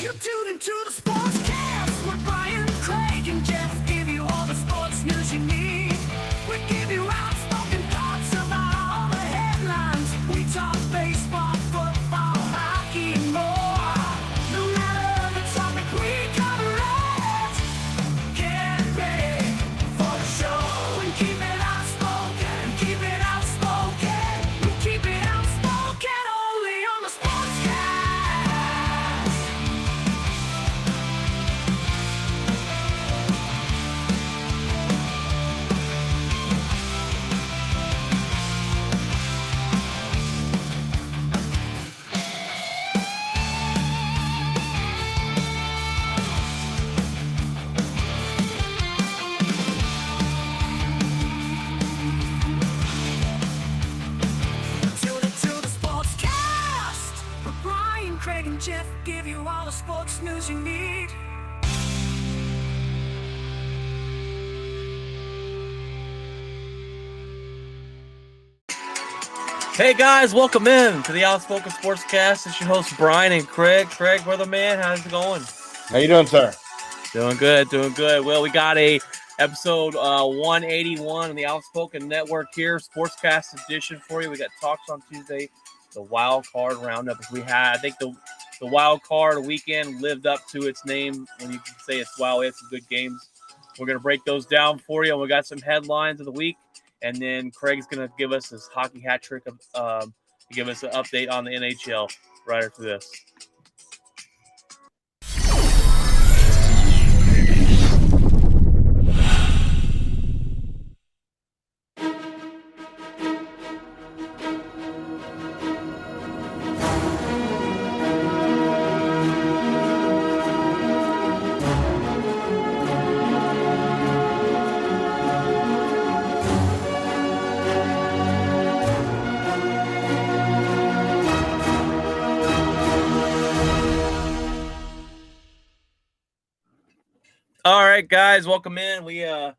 You tune into the Sportscast with Brian, Craig, and Jeff. Give you all the sports news you need. We give you outspoken thoughts about all the headlines. We talk baseball, football, hockey, and more. No matter the topic, we cover it. Get ready for the show and keep it outspoken. Keep it outspoken. We keep it outspoken only on the Sportscast. Tune into the Sportscast with Brian, Craig, and Jeff. Give you all the sports news you need. Hey guys, welcome in to the Outspoken Sportscast. It's your host Brian and Craig. Craig, brother man, how's it going? How you doing, sir? Doing good, doing good. Well, we got a episode 181 on the Outspoken Network here, Sportscast edition for you. We got talks on Tuesday, the WildCard Roundup. I think the WildCard weekend lived up to its name. When you can say it's wild, we had some good games. We're gonna break those down for you, and we got some headlines of the week. And then Craig's going to give us his hockey hat trick, to give us an update on the NHL right after this. All right, guys, welcome in. We had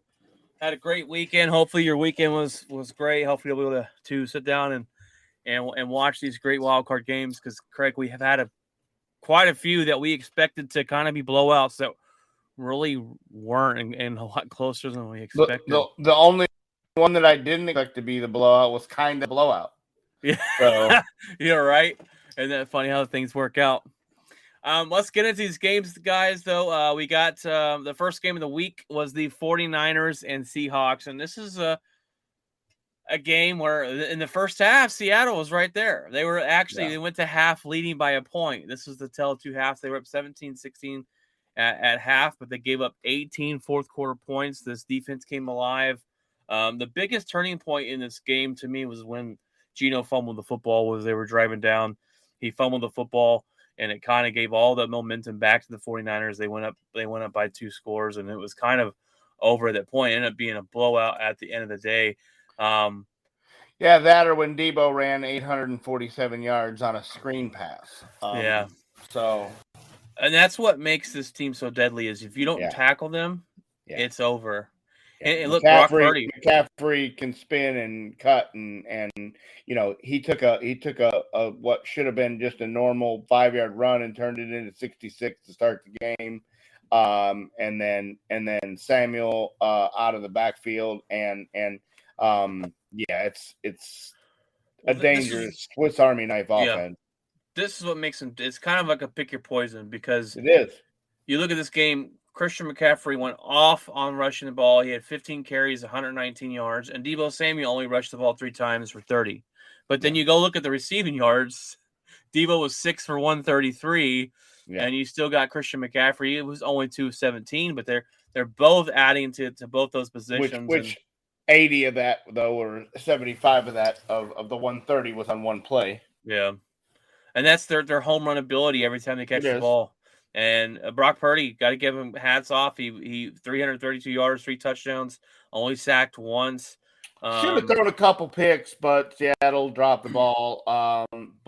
a great weekend. Hopefully your weekend was great. Hopefully you'll be able to sit down and watch these great wild card games because, Craig, we have had quite a few that we expected to kind of be blowouts that really weren't and a lot closer than we expected. The only one that I didn't expect to be the blowout was kind of blowout. Yeah, So. You're right. Isn't that funny how things work out? Let's get into these games, guys, though. We got the first game of the week was the 49ers and Seahawks. And this is a game where in the first half, Seattle was right there. They were they went to half leading by a point. This was the tell of two halves. They were up 17-16 at half, but they gave up 18 fourth quarter points. This defense came alive. The biggest turning point in this game to me was when Geno fumbled the football. They were driving down. He fumbled the football. And it kind of gave all the momentum back to the 49ers. They went up by 2 scores, and it was kind of over at that point. It ended up being a blowout at the end of the day. That or when Debo ran 847 yards on a screen pass. So. And that's what makes this team so deadly is if you don't tackle them, it's over. And look, Brock Purdy. McCaffrey can spin and cut, and he took a what should have been just a normal 5-yard run and turned it into 66 to start the game, and then Samuel out of the backfield, and it's a dangerous Swiss Army knife offense. This is what makes him. It's kind of like a pick your poison because it is. You look at this game. Christian McCaffrey went off on rushing the ball. He had 15 carries, 119 yards, and Deebo Samuel only rushed the ball 3 times for 30. But then you go look at the receiving yards. Deebo was 6 for 133, and you still got Christian McCaffrey. It was only 217, but they're both adding to both those positions. Which 80 of that though, or 75 of that of the 130 was on one play. Yeah, and that's their home run ability every time they catch the ball. And Brock Purdy, got to give him hats off. He 332 yards, 3 touchdowns, only sacked once. Should have thrown a couple picks, but Seattle dropped the ball.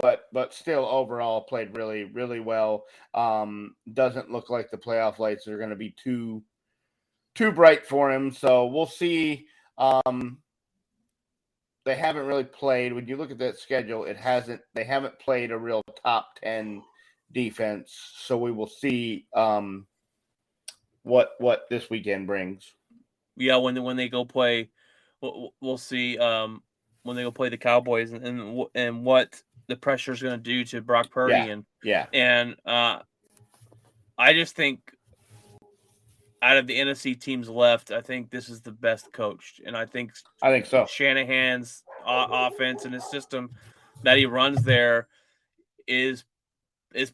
But still, overall, played really, really well. Doesn't look like the playoff lights are going to be too bright for him. So we'll see. They haven't really played. When you look at that schedule, they haven't played a real top 10 defense. So we will see what this weekend brings. Yeah, when they go play, we'll see when they go play the Cowboys and what the pressure is going to do to Brock Purdy and I just think out of the NFC teams left, I think this is the best coached, and I think so. Shanahan's offense and his system that he runs there is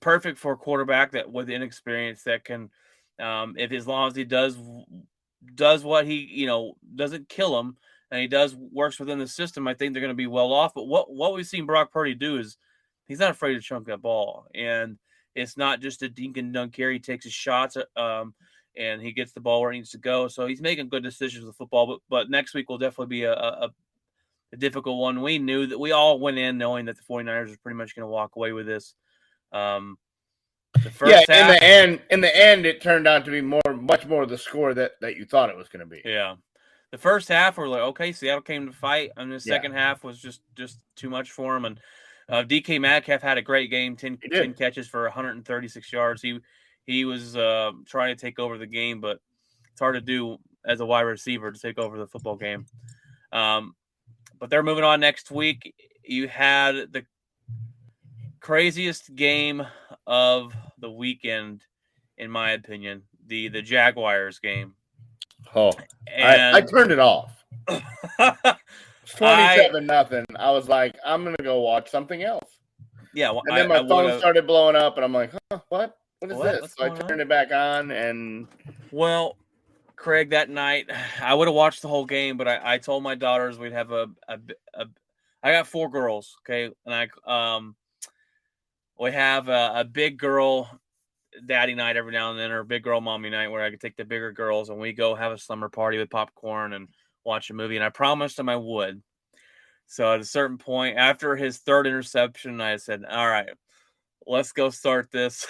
perfect for a quarterback that with inexperience that can, if as long as he does what he doesn't kill him and he works within the system, I think they're going to be well off. But what we've seen Brock Purdy do is he's not afraid to chunk that ball, and it's not just a dink and dunk carry. He takes his shots, and he gets the ball where it needs to go. So he's making good decisions with football. But next week will definitely be a difficult one. We knew that we all went in knowing that the 49ers are pretty much going to walk away with this. The first half, in the end, it turned out to be much more the score that you thought it was going to be. Yeah, the first half we're like, okay, Seattle came to fight, and the second half was just too much for him. And DK Metcalf had a great game, 10 catches for 136 yards. He was trying to take over the game, but it's hard to do as a wide receiver to take over the football game. But they're moving on next week. You had the craziest game of the weekend, in my opinion, the Jaguars game. Oh, and I turned it off. 27-0. I was like, I'm gonna go watch something else. Yeah, well, and then my phone started blowing up, and I'm like, what? What is this? So I turned it back on, and Craig, that night I would have watched the whole game, but I told my daughters we'd have I got 4 girls, okay, and we have a big girl daddy night every now and then, or a big girl mommy night where I could take the bigger girls and we go have a slumber party with popcorn and watch a movie. And I promised them I would. So at a certain point, after his 3rd interception, I said, all right, let's go start this.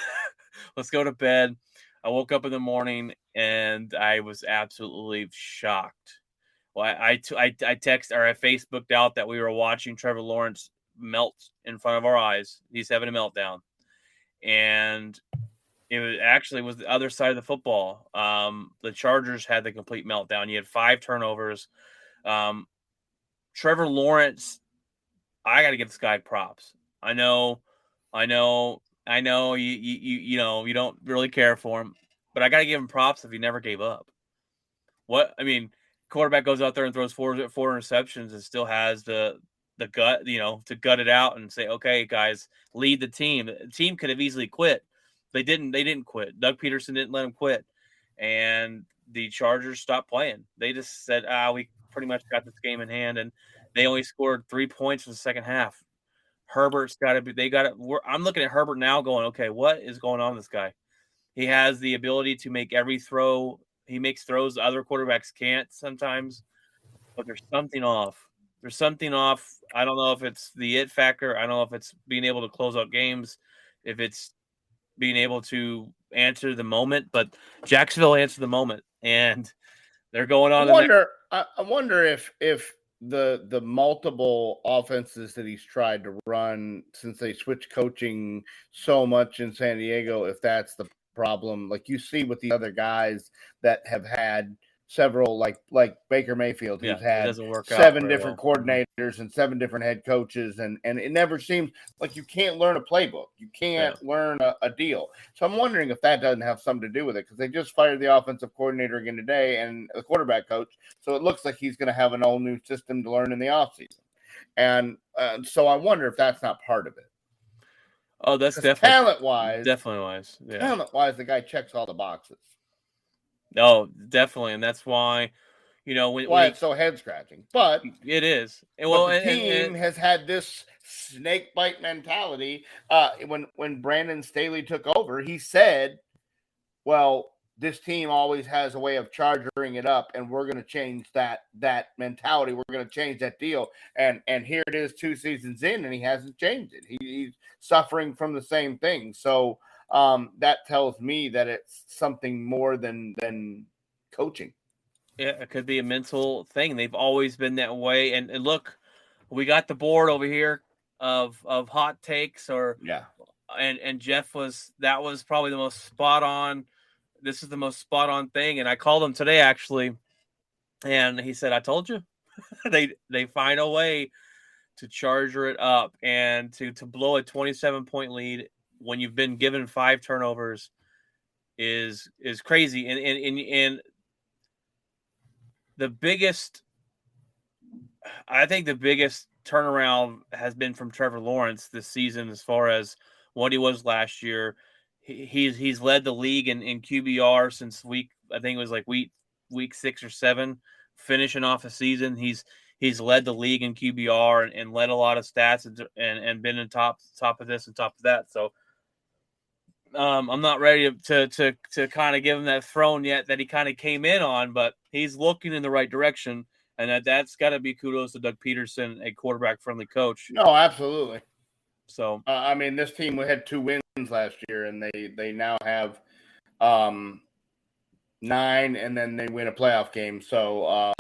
Let's go to bed. I woke up in the morning and I was absolutely shocked. Well, I Facebooked out that we were watching Trevor Lawrence melt in front of our eyes. He's having a meltdown. And it was the other side of the football. The Chargers had the complete meltdown. You had 5 turnovers. Trevor Lawrence, I got to give this guy props. I know you don't really care for him, but I got to give him props if he never gave up. Quarterback goes out there and throws 4 interceptions and still has the gut, to gut it out and say, okay, guys, lead the team. The team could have easily quit. They didn't quit. Doug Peterson didn't let him quit. And the Chargers stopped playing. They just said, we pretty much got this game in hand. And they only scored 3 points in the second half. Herbert's got to be, I'm looking at Herbert now going, okay, what is going on with this guy? He has the ability to make every throw. He makes throws other quarterbacks can't sometimes, but there's something off. I don't know if it's the it factor. I don't know if it's being able to close out games, if it's being able to answer the moment, but Jacksonville answered the moment, and they're going on. I wonder if the multiple offenses that he's tried to run since they switched coaching so much in San Diego, if that's the problem. Like you see with the other guys that have had several, like Baker Mayfield, who's had 7 different coordinators and 7 different head coaches, and it never seems like you can't learn a playbook. You can't learn a deal. So I'm wondering if that doesn't have something to do with it, because they just fired the offensive coordinator again today and the quarterback coach. So it looks like he's going to have an all new system to learn in the offseason. And so I wonder if that's not part of it. Oh, that's definitely talent-wise. Definitely wise. Yeah. Talent-wise, the guy checks all the boxes. Oh, definitely, and that's why, it's so head-scratching. But it is. The team has had this snake bite mentality. When Brandon Staley took over, he said, "Well, this team always has a way of charging it up, and we're going to change that mentality. We're going to change that deal." And here it is, 2 seasons in, and he hasn't changed it. He's suffering from the same thing. So that tells me that it's something more than coaching. Yeah, it could be a mental thing. They've always been that way. And look, we got the board over here of hot takes, or and Jeff that was probably the most spot on. This is the most spot on thing. And I called him today actually, and he said, "I told you." they find a way to charger it up and to blow a 27-point lead when you've been given 5 turnovers is crazy. And the biggest, I think the biggest turnaround has been from Trevor Lawrence this season as far as what he was last year. He's led the league in QBR since I think it was like week 6 or 7, finishing off the season. He's led the league in QBR and led a lot of stats and been in top of this and top of that. So I'm not ready to kind of give him that throne yet that he kind of came in on, but he's looking in the right direction, and that's got to be kudos to Doug Peterson, a quarterback-friendly coach. No, absolutely. So I mean, this team had 2 wins last year, and they now have 9, and then they win a playoff game. So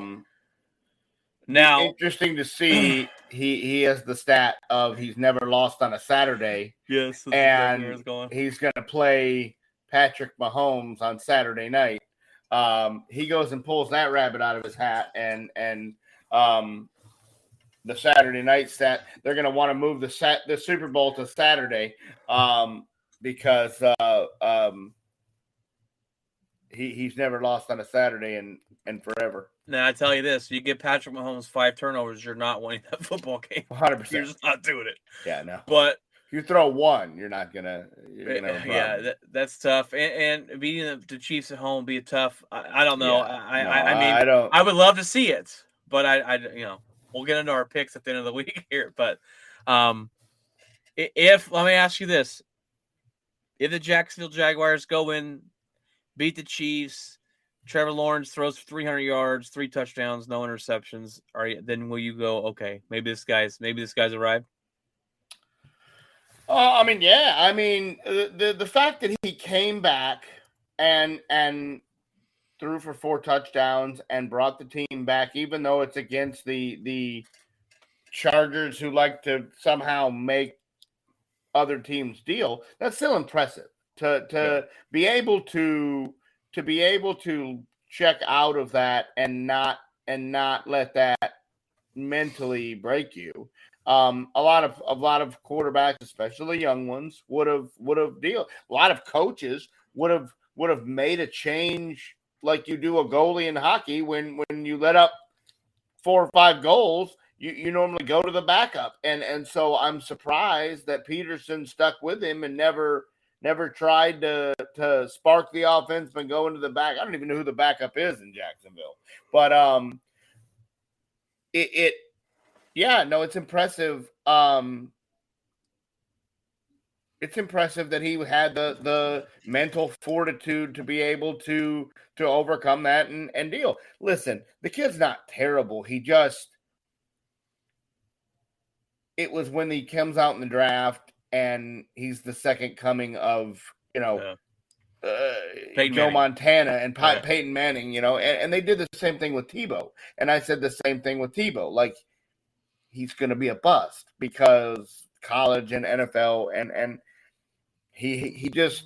now interesting to see. He has the stat of he's never lost on a Saturday. Yes, that's and exactly where it's going. He's going to play Patrick Mahomes on Saturday night. He goes and pulls that rabbit out of his hat, and the Saturday night stat, they're going to want to move the Super Bowl to Saturday because he's never lost on a Saturday and forever. Now, I tell you this, you give Patrick Mahomes 5 turnovers, you're not winning that football game. 100%. You're just not doing it. Yeah, no. But if you throw 1, you're not going to yeah, that's tough. And beating the Chiefs at home be tough. I don't know. Yeah. I would love to see it, but I we'll get into our picks at the end of the week here. But if let me ask you this: if the Jacksonville Jaguars go in, beat the Chiefs, Trevor Lawrence throws for 300 yards, 3 touchdowns, no interceptions, then will you go, okay, maybe this guy's arrived? I mean, yeah. I mean, the fact that he came back and threw for 4 touchdowns and brought the team back, even though it's against the Chargers who like to somehow make other teams deal, that's still impressive. To be able to check out of that and not let that mentally break you. A lot of quarterbacks, especially young ones, would have deal. A lot of coaches would have made a change like you do a goalie in hockey when you let up 4 or 5 goals. You normally go to the backup, and so I'm surprised that Peterson stuck with him and never tried to spark the offense and go into the back. I don't even know who the backup is in Jacksonville, but it's impressive. It's impressive that he had the mental fortitude to be able to overcome that and deal. Listen, the kid's not terrible. It was when he comes out in the draft and he's the second coming of, Joe Manning. Montana and Peyton Manning, and they did the same thing with Tebow. And I said the same thing with Tebow. Like, he's going to be a bust because college and NFL and he just,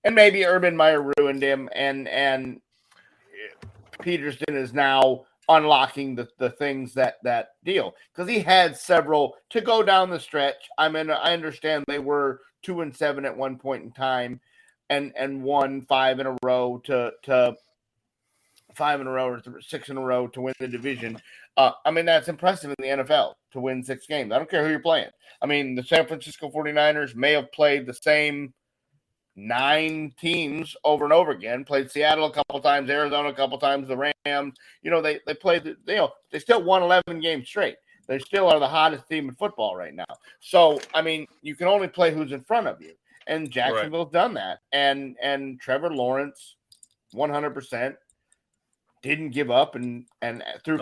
and maybe Urban Meyer ruined him and Peterson is now unlocking the things that deal, because he had several to go down the stretch. I mean, I understand they were 2-7 at one point in time and won 5 in a row to 5 in a row or 6 in a row to win the division. I mean, that's impressive in the NFL to win 6 games. I don't care who you're playing. I mean, the San Francisco 49ers may have played the same 9 teams over and over again, played Seattle a couple times, Arizona a couple times, the Rams. They played, they still won 11 games straight. They still are the hottest team in football right now. So, I mean, you can only play who's in front of you. And Jacksonville's done that. And Trevor Lawrence, 100%, didn't give up and threw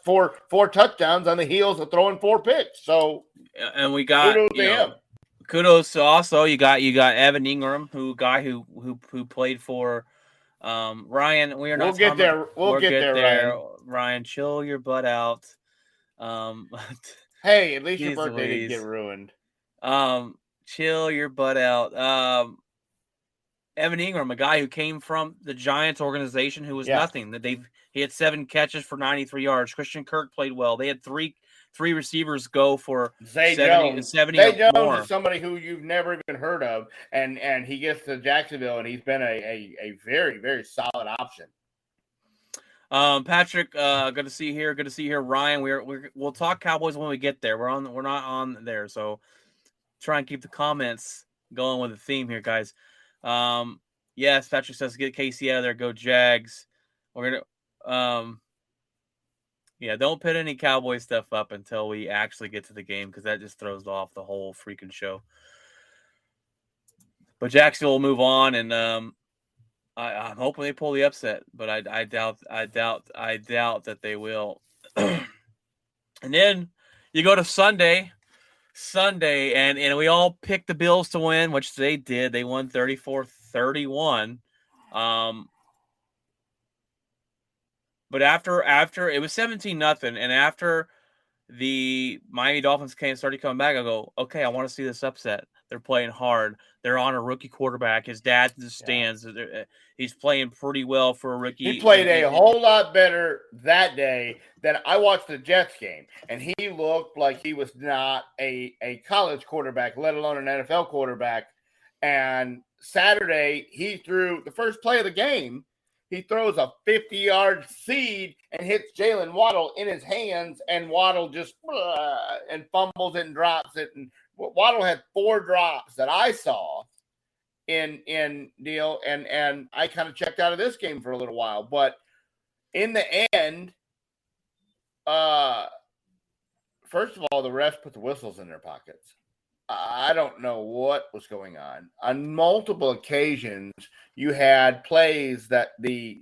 4 touchdowns on the heels of throwing 4 picks. So, and we got kudos to also you got Evan Ingram, who played for Ryan. We'll get there. We'll get there, Ryan, chill your butt out. Hey, at least your birthday didn't get ruined. Chill your butt out. Evan Ingram, a guy who came from the Giants organization who was nothing. He had 7 catches for 93 yards. Christian Kirk played well. They had three receivers go for Zay 70 Jones. or Zay Jones more. is somebody who you've never even heard of, and he gets to Jacksonville, and he's been a very, very solid option. Patrick, good to see you here. Good to see you here, Ryan. We'll talk Cowboys when we get there. We're not on there, so try and keep the comments going with the theme here, guys. Yes, Patrick says get Casey out of there. Go Jags. We're gonna don't put any Cowboy stuff up until we actually get to the game because that just throws off the whole freaking show. But Jacksonville will move on, and I'm hoping they pull the upset, but I doubt that they will. And then you go to Sunday, and we all picked the Bills to win, which they did. They won 34-31. But after it was 17-0, and after the Miami Dolphins started coming back, I go, okay, I want to see this upset. They're playing hard. They're on a rookie quarterback. His dad's in the stands. Yeah. He's playing pretty well for a rookie. He played a whole lot better that day than I watched the Jets game, and he looked like he was not a college quarterback, let alone an NFL quarterback. And Saturday, he threw the first play of the game. He throws a 50-yard seed and hits Jalen Waddle in his hands, and Waddle just and fumbles it and drops it. And Waddle had 4 drops that I saw in deal, and I kind of checked out of this game for a little while. But in the end, first of all, the refs put the whistles in their pockets. I don't know what was going on. On multiple occasions, you had plays that the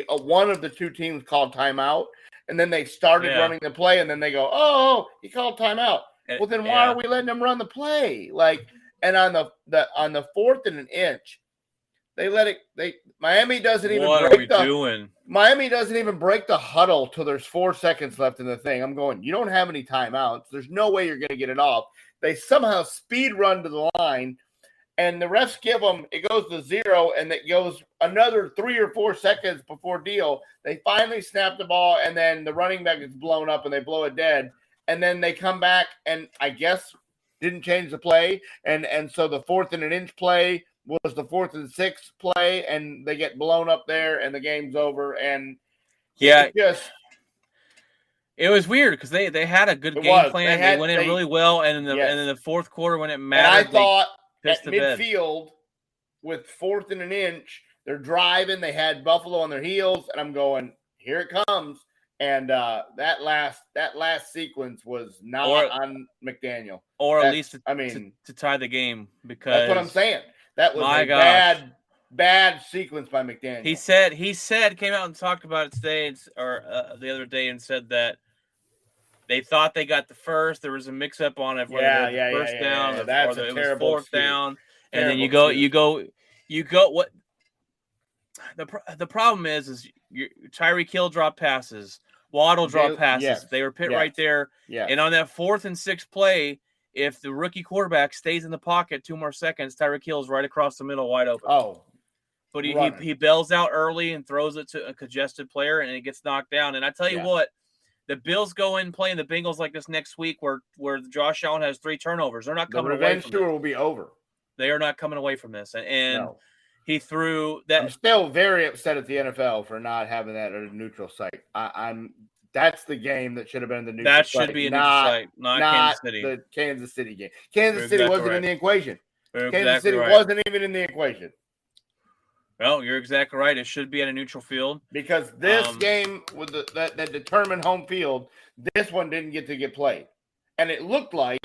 one of the two teams called timeout, and then they started running the play, and then they go, "Oh, he called timeout." Well, then why are we letting them run the play? And on the 4th and an inch, they let it. Miami doesn't even break Miami doesn't even break the huddle till there's 4 seconds left in the thing. I'm going, you don't have any timeouts. There's no way you're going to get it off. They somehow speed run to the line, and the refs give them, it goes to 0, and it goes another 3 or 4 seconds before deal. They finally snap the ball, and then the running back is blown up, and they blow it dead. And then they come back and I guess didn't change the play. And so the 4th and an inch play was the 4th and 6 play, and they get blown up there, and the game's over. And it was weird because they had a good game plan. They went in really well, and in the fourth quarter when it mattered, and I thought at midfield with 4th and an inch, they're driving. They had Buffalo on their heels, and I'm going, here it comes. And that last sequence was not on McDaniel, or at least to tie the game, because that's what I'm saying. That was bad sequence by McDaniel. He said came out and talked about it today or the other day and said that they thought they got the first. There was a mix up on it. First down, or it was 4th down, and then you go. What the problem is Tyreek Hill drop passes, Waddle drop passes. Yes. They were pit right there, and on that 4th and 6 play, if the rookie quarterback stays in the pocket 2 more seconds, Tyreek Hill's right across the middle, wide open. Oh. But he bails out early and throws it to a congested player, and it gets knocked down. And I tell you what, the Bills go in playing the Bengals like this next week, where Josh Allen has 3 turnovers. They're not coming away from this. The revenge tour will be over. They are not coming away from this. And he threw that. I'm still very upset at the NFL for not having that at a neutral site. That's the game that should have been the neutral site. That should be a neutral site, not Kansas City. The Kansas City game. Kansas City wasn't in the equation. Kansas City wasn't even in the equation. Well, you're exactly right. It should be at a neutral field. Because this game with that determined home field, this one didn't get played. And it looked like,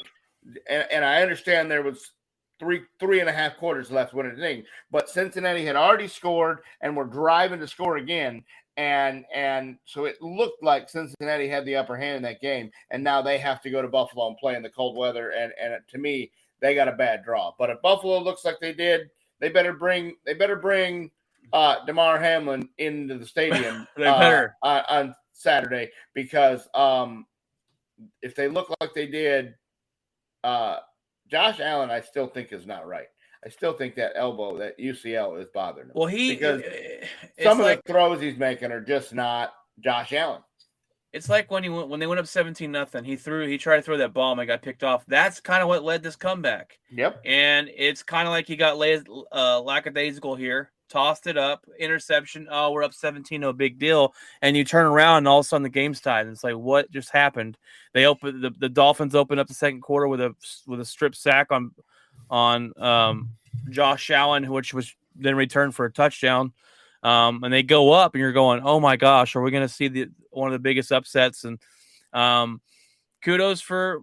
and I understand there was three and a half quarters left when it didn't, but Cincinnati had already scored and were driving to score again. And so it looked like Cincinnati had the upper hand in that game. And now they have to go to Buffalo and play in the cold weather. And to me, they got a bad draw. But if Buffalo looks like they did, they better bring Damar Hamlin into the stadium on Saturday, because if they look like they did, Josh Allen, I still think is not right. I still think that elbow, that UCL, is bothering him. Well, because it's some of like, the throws he's making are just not Josh Allen. it's like when they went up 17-0, he tried to throw that bomb and got picked off. That's kind of what led this comeback. Yep. And it's kind of like he got lackadaisical here, tossed it up, interception. Oh, we're up 17, no big deal. And you turn around and all of a sudden the game's tied. And it's like, what just happened? They the Dolphins opened up the second quarter with a strip sack on Josh Allen, which was then returned for a touchdown. And they go up, and you're going, "Oh my gosh, are we going to see one of the biggest upsets?" And kudos for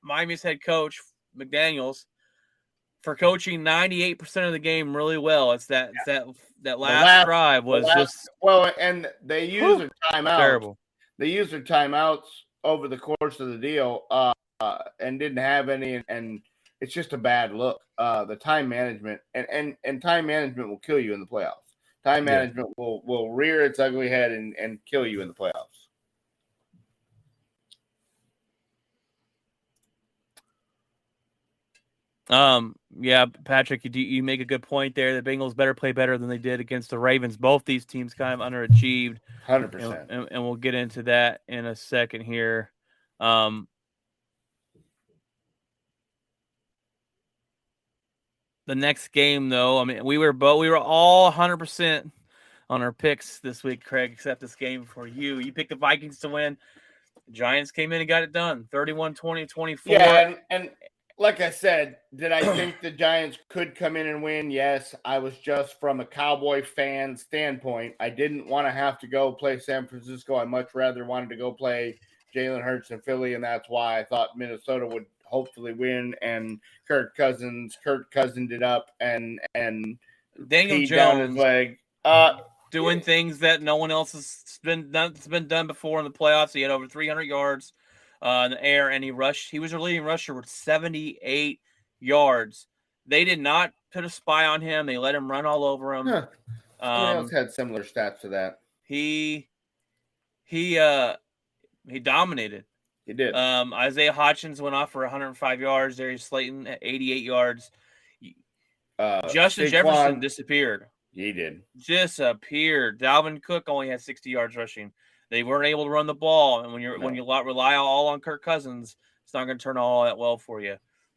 Miami's head coach McDaniels for coaching 98% of the game really well. It's that last drive was just and they used their timeouts. Terrible. They used their timeouts over the course of the deal and didn't have any, and it's just a bad look. The time management and time management will kill you in the playoffs. Time management will rear its ugly head and kill you in the playoffs. Yeah, Patrick, you make a good point there. The Bengals better play better than they did against the Ravens. Both these teams kind of underachieved. 100%. And we'll get into that in a second here. The next game, though, I mean, we were all 100% on our picks this week, Craig, except this game for you. You picked the Vikings to win. The Giants came in and got it done, 31-20-24. Yeah, and like I said, did I think the Giants could come in and win? Yes. I was just from a Cowboy fan standpoint. I didn't want to have to go play San Francisco. I much rather wanted to go play Jalen Hurts in Philly, and that's why I thought Minnesota would hopefully win. And Kirk Cousins it up and Daniel Jones down his leg. Doing things that no one else has been done. It's been done before in the playoffs. He had over 300 yards in the air, and he was a leading rusher with 78 yards. They did not put a spy on him. They let him run all over him. Huh. Someone else had similar stats to that. He dominated. He did. Isaiah Hodgins went off for 105 yards. Darius Slayton at 88 yards. Justin Jefferson disappeared. He did. Disappeared. Dalvin Cook only had 60 yards rushing. They weren't able to run the ball, and when you rely all on Kirk Cousins, it's not going to turn all that well for you.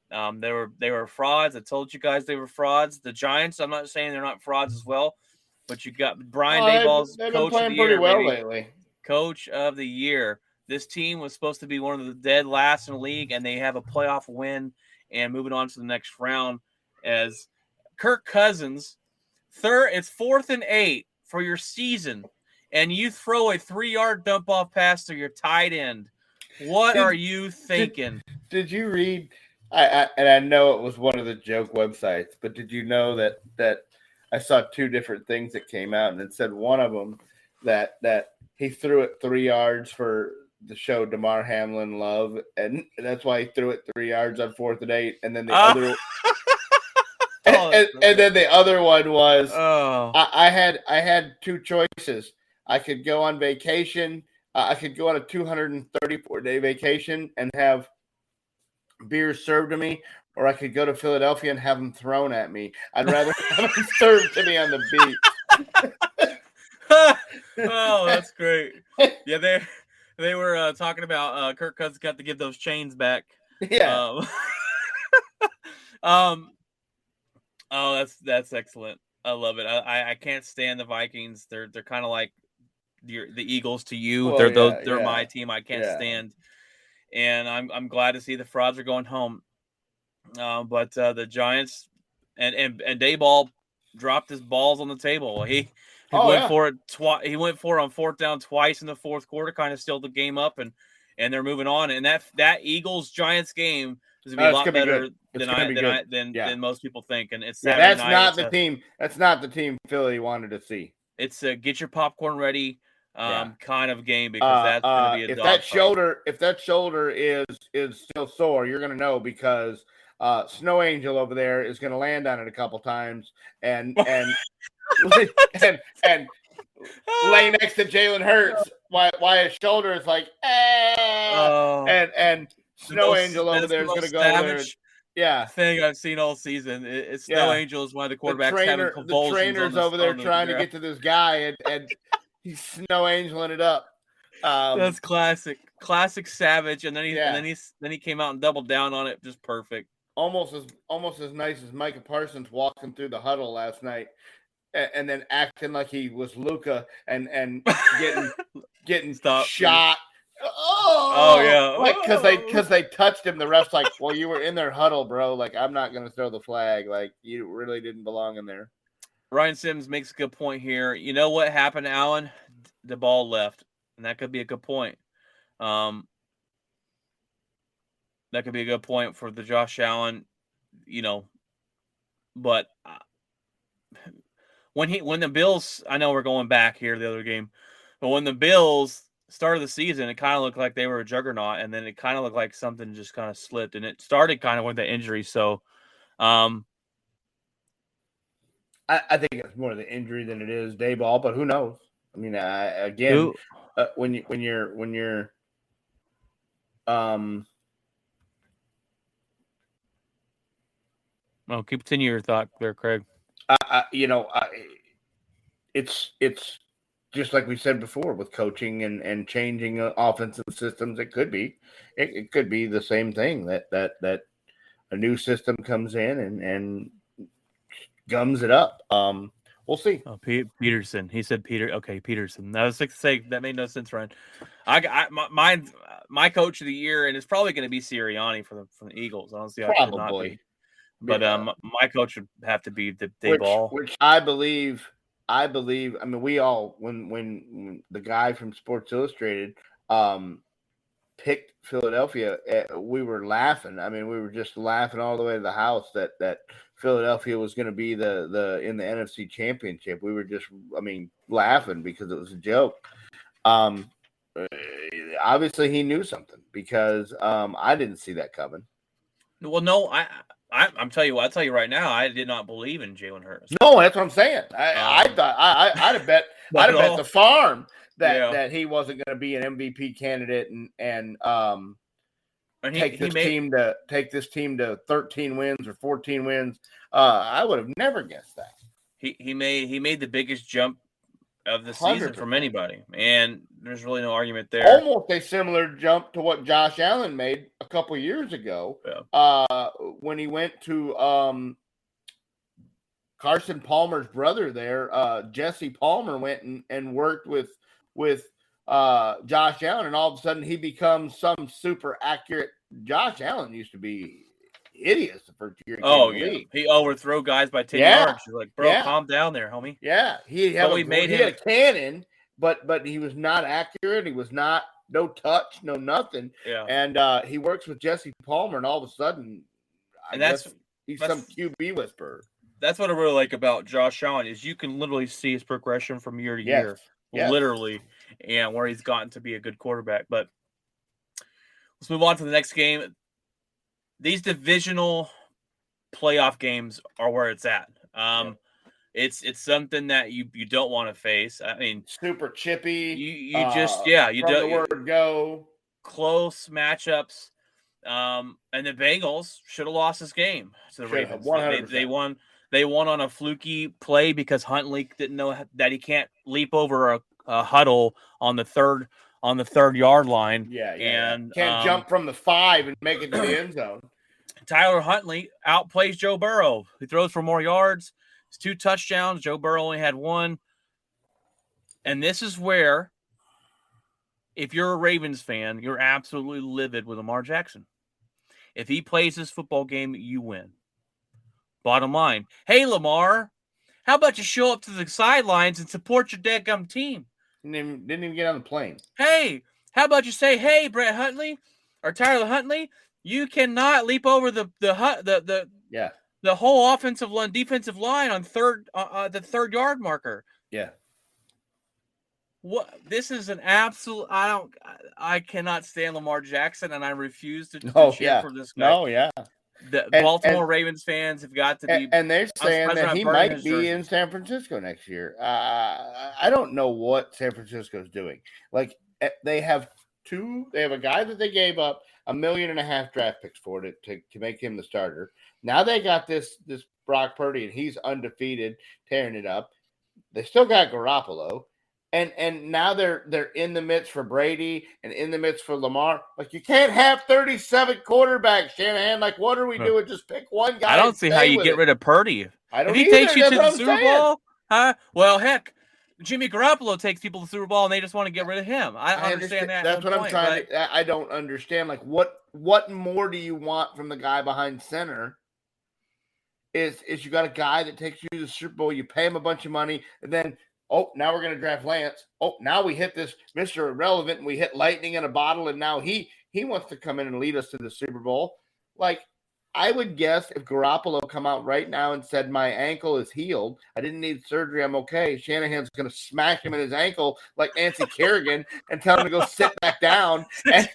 They were frauds. I told you guys they were frauds. The Giants, I'm not saying they're not frauds as well, but you got Brian Daboll's coach of the year lately. Coach of the year. This team was supposed to be one of the dead last in the league, and they have a playoff win and moving on to the next round as Kirk Cousins. It's 4th and 8 for your season, and you throw a 3-yard dump off pass to your tight end. What are you thinking? Did you read? I know it was one of the joke websites, but did you know that I saw 2 different things that came out, and it said one of them that he threw it 3 yards for the show Damar Hamlin Love, and that's why he threw it 3 yards on 4th and 8, and then the other. And then the other one was I had 2 choices. I could go on vacation. I could go on a 234-day vacation and have beers served to me, or I could go to Philadelphia and have them thrown at me. I'd rather have them served to me on the beach. Oh, that's great. Yeah, they were talking about Kirk Cousins got to give those chains back. Yeah. Oh, that's excellent. I love it. I can't stand the Vikings. They're kind of like the Eagles to you. Well, they're my team. I can't stand. And I'm glad to see the frauds are going home. But the Giants and Dayball dropped his balls on the table. He went for it he went for it on 4th down twice in the 4th quarter, kind of stilled the game up, and they're moving on. And that Eagles Giants game is gonna be a lot better than most people think. And it's Saturday night. That's not the team Philly wanted to see. It's a get your popcorn ready kind of game, because that's going to be a dog fight. If that shoulder is still sore, you're going to know, because Snow Angel over there is going to land on it a couple times and lay next to Jalen Hurts, why his shoulder is like, and Snow Angel over there is going to go over there. Yeah, thing I've seen all season. It's Yeah. Snow Angel is one of the quarterbacks having the convulsions. trainer's over there trying to get to this guy, and he's Snow Angeling it up. That's classic Savage, and then Yeah. he came out and doubled down on it, just perfect. Almost as nice as Micah Parsons walking through the huddle last night, and then acting like he was Luka and getting Stop. shot. Oh yeah, like because they touched him. The ref's like, well, you were in their huddle, bro. Like, I'm not gonna throw the flag. Like, you really didn't belong in there. Ryan Sims makes a good point here. You know what happened, Alan? The ball left, and that could be a good point. That could be a good point for the Josh Allen, but when the Bills, I know we're going back here the other game, but when the Bills started the season, it kind of looked like they were a juggernaut, and then it kind of looked like something just kind of slipped, and it started kind of with the injury. So, I think it's more the injury than it is Dayball, but who knows? I mean, when you're well, continue your thought there, Craig. It's just like we said before with coaching and changing offensive systems. It could be the same thing that a new system comes in and gums it up. We'll see. Oh, Peterson. He said Peter. Okay, Peterson. I was like to say that made no sense, Ryan. My coach of the year, and it's probably going to be Sirianni from the Eagles. I don't see how it could not be. But my coach would have to be the Dayball, which I believe. I mean, we all when the guy from Sports Illustrated picked Philadelphia, we were laughing. I mean, we were just laughing all the way to the house that Philadelphia was going to be the in the NFC Championship. We were just, laughing because it was a joke. Obviously, he knew something because I didn't see that coming. Well, no, I'm telling you what. I'll tell you right now. I did not believe in Jalen Hurts. No, that's what I'm saying. I thought I'd have bet the farm that he wasn't going to be an MVP candidate and take this team to 13 wins or 14 wins. I would have never guessed that. He made the biggest jump of the season 100%. from anybody, and there's really no argument there. Almost a similar jump to what Josh Allen made a couple years ago, when he went to Carson Palmer's brother there. Jesse Palmer went and worked with Josh Allen, and all of a sudden he becomes some super accurate. Josh Allen used to be hideous the first year. He overthrew guys by 10 yards. You're like, bro, calm down there, homie. Yeah, he had a cannon, but he was not accurate. He was not no touch, no nothing. Yeah, and he works with Jesse Palmer, and all of a sudden, he's some QB whisperer. That's what I really like about Josh Allen is you can literally see his progression from year to year, literally, and where he's gotten to be a good quarterback. But let's move on to the next game. These divisional playoff games are where it's at. It's something that you don't want to face. I mean, super chippy. You don't. The word go. Close matchups. And the Bengals should have lost this game to the Ravens. 100%. They won on a fluky play because Huntley didn't know that he can't leap over a huddle on the third yard line. And can't jump from the 5 and make it to the end zone. Tyler Huntley outplays Joe Burrow. He throws for more yards. It's 2 touchdowns. Joe Burrow only had 1. And this is where, if you're a Ravens fan, you're absolutely livid with Lamar Jackson. If he plays this football game, you win. Bottom line. Hey, Lamar, how about you show up to the sidelines and support your dadgum team? Didn't even get on the plane. Hey, how about you say, hey, Brett Huntley or Tyler Huntley, you cannot leap over the whole defensive line on the 3rd yard marker. Yeah. What? This is an absolute. I cannot stand Lamar Jackson, and I refuse to cheer for this guy. No, yeah. The And- Baltimore and- Ravens fans have got to be. And they're saying surprised that they're he not burning might his be jersey. in San Francisco next year. I don't know what San Francisco's doing. Like they have a guy that they gave up $1.5 million draft picks for to make him the starter. Now they got this Brock Purdy, and he's undefeated, tearing it up. They still got Garoppolo. And now they're in the midst for Brady and in the midst for Lamar. Like, you can't have 37 quarterbacks, Shanahan. Like, what are we doing? Just pick one guy. I don't see how you get rid of Purdy. I don't if he either. takes you That's to what the I'm Super saying. Bowl, huh? Well, heck, Jimmy Garoppolo takes people to the Super Bowl, and they just want to get rid of him. I understand that. That's what I'm point, trying to. I don't understand. Like, what more do you want from the guy behind center? Is you got a guy that takes you to the Super Bowl, you pay him a bunch of money, and then now we're going to draft Lance. Now we hit this Mr. Irrelevant, and we hit lightning in a bottle, and now he wants to come in and lead us to the Super Bowl. Like, I would guess if Garoppolo come out right now and said, my ankle is healed, I didn't need surgery, I'm okay, Shanahan's going to smack him in his ankle like Nancy Kerrigan and tell him to go sit back down. And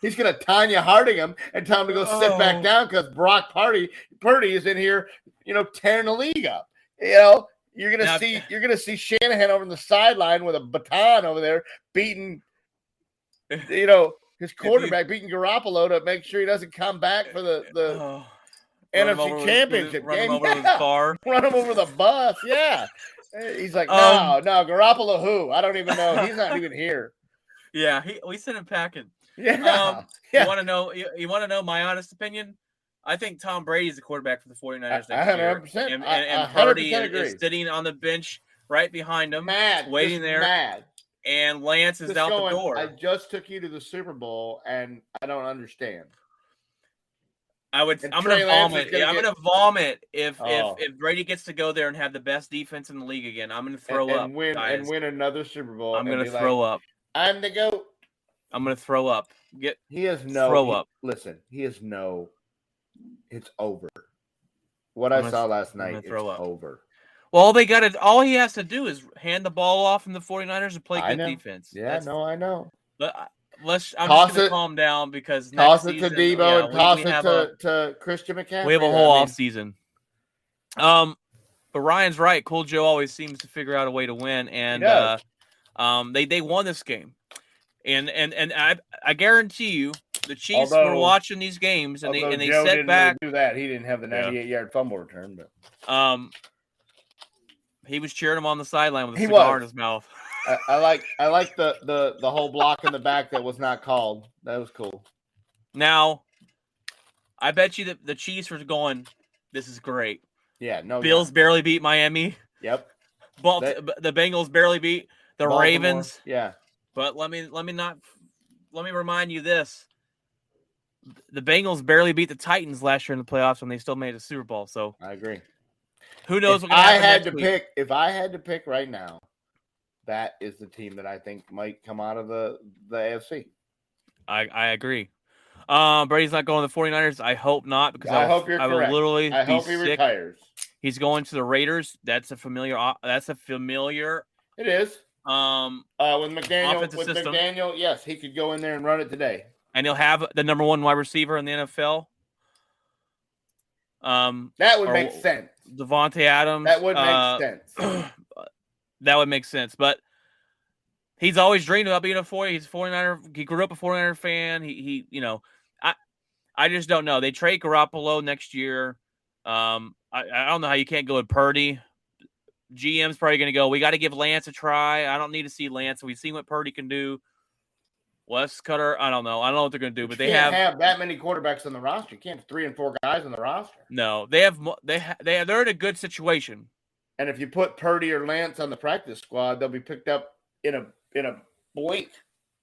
he's going to Tanya Harding him and tell him to go sit back down because Brock Purdy is in here, tearing the league up. You're gonna see Shanahan over on the sideline with a baton over there beating, his quarterback, beating Garoppolo to make sure he doesn't come back for the NFC Championship game. Run him over with his car. Run him over the bus. Yeah. He's like, no, Garoppolo who? I don't even know. He's not even here. Yeah, we sent him packing. Yeah. You want to know? You want to know my honest opinion? I think Tom Brady is the quarterback for the 49ers next year. 100%. And Purdy is sitting on the bench right behind him, waiting there. Mad. And Lance is out the door. I just took you to the Super Bowl, and I don't understand. I'm going to vomit. I'm going to vomit if Brady gets to go there and have the best defense in the league again. I'm going to throw up. And win another Super Bowl. I'm going to throw up. I'm the GOAT. I'm going to throw up. He has no. Throw up. Listen, he has no. It's over. What I saw last night, it's over. Well, all he has to do is hand the ball off in the 49ers and play good defense. Yeah, I know. But I'm just going to calm down because toss it to Debo and toss it to Christian McCaffrey. We have a whole off season. But Ryan's right. Cool Joe always seems to figure out a way to win, and they won this game. And I guarantee you, the Chiefs were watching these games, and they Joe set back. Really do that. He didn't have the 98-yard fumble return, but he was cheering him on the sideline with a cigar in his mouth. I like the whole block in the back that was not called. That was cool. Now, I bet you that the Chiefs were going, "This is great." Yeah, no. Bills barely beat Miami. Yep. The Bengals barely beat the Baltimore. Ravens. Yeah. But let me remind you this: the Bengals barely beat the Titans last year in the playoffs, and they still made a Super Bowl. So I agree. Who knows? If I had to pick right now, that is the team that I think might come out of the AFC. I agree. Brady's not going to the 49ers. I hope not, because I hope you're correct. I hope he retires. He's going to the Raiders. That's a familiar. It is. With McDaniel, McDaniel, yes, he could go in there and run it today. And he'll have the number one wide receiver in the NFL. That would make sense. Devontae Adams. That would make sense. That would make sense. But he's always dreamed about being a 49er. He's a 49er. He grew up a 49er fan. I just don't know. They trade Garoppolo next year. I don't know how you can't go with Purdy. GM's probably going to go, we got to give Lance a try. I don't need to see Lance. We've seen what Purdy can do. Wes Cutter, I don't know. I don't know what they're going to do, but they have that many quarterbacks on the roster. You can't have 3 and 4 guys on the roster. No, they're in a good situation. And if you put Purdy or Lance on the practice squad, they'll be picked up in a blink.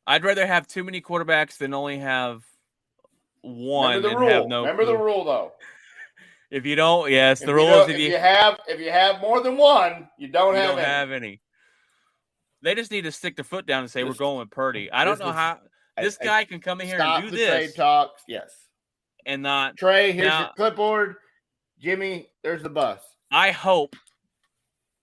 I'd rather have too many quarterbacks than only have one. Remember the rule, though. If you don't, yes, the rule is if you have more than one, you don't have any. They just need to stick their foot down and say we're going with Purdy. I don't know how this guy can come in here and do this. Trade talks, yes, and not Trey. Here's your clipboard, Jimmy. There's the bus. I hope,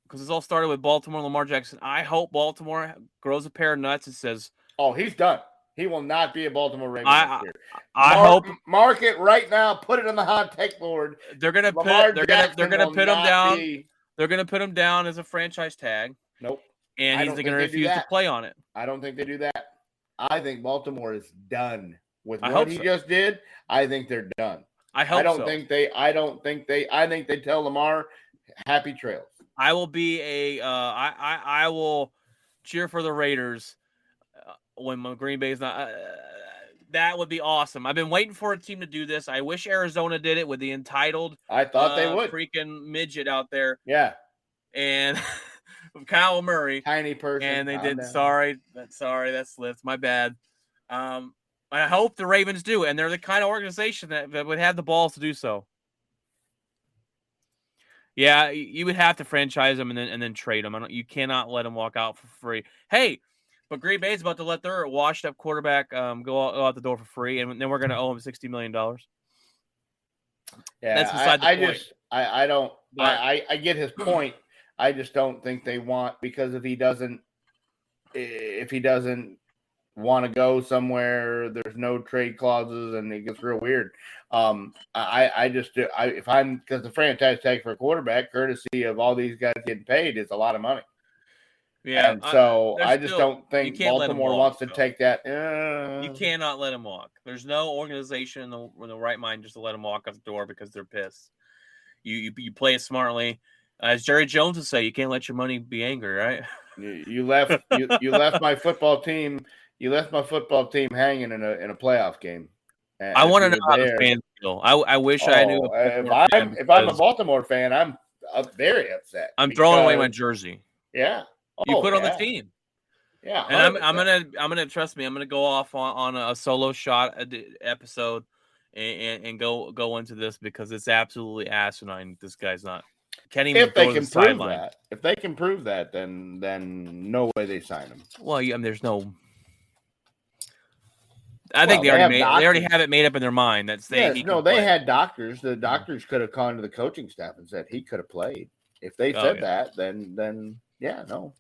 because this all started with Baltimore and Lamar Jackson. I hope Baltimore grows a pair of nuts and says, "Oh, he's done. He will not be a Baltimore Raven I next year. I hope Mark it right now. Put it on the hot take board. they're gonna Lamar they're Jackson gonna will put him not down. be- They're gonna put him down as a franchise tag, Nope. and I he's don't gonna think they do refuse to that. play on it. I don't think they do that. I think Baltimore is done with I what hope he so. just did. I think they're done. I hope so. I think they tell Lamar happy trails. I will be I will cheer for the Raiders when Green Bay is not. That would be awesome. I've been waiting for a team to do this. I wish Arizona did it with the entitled. I thought they would. Freaking midget out there, Yeah. and Kyle Murray, Tiny person. and they Calm did. down. Sorry, that slipped. My bad. I hope the Ravens do, and they're the kind of organization that would have the balls to do so. Yeah, you would have to franchise them and then trade them. You cannot let them walk out for free. Hey, but Green Bay's about to let their washed-up quarterback go out the door for free, and then we're going to owe him $60 million. Yeah, that's beside the point. I don't. But- I get his point. I just don't think they want, because if he doesn't want to go somewhere, there's no trade clauses, and it gets real weird. If I'm, because the franchise tag for a quarterback, courtesy of all these guys getting paid, is a lot of money. Yeah, and so I just still, don't think Baltimore wants to take that. You cannot let him walk. There's no organization in the right mind just to let him walk out the door because they're pissed. You play it smartly. As Jerry Jones would say, you can't let your money be angry, right? You left my football team. You left my football team hanging in a playoff game. I want to know how the fans feel. I wish I knew. If I'm a Baltimore fan, I'm very upset. I'm throwing away my jersey. Yeah, you put on the team. Yeah, and I'm gonna trust me. I'm gonna go off on a solo shot episode and go into this because it's absolutely asinine. This guy's not. Can't even if they go can to the prove sideline. that, if they can prove that, then no way they sign him. Well, there's no. I think they already have it made up in their mind that they had doctors. The doctors could have gone to the coaching staff and said he could have played. If they said that, then yeah, no.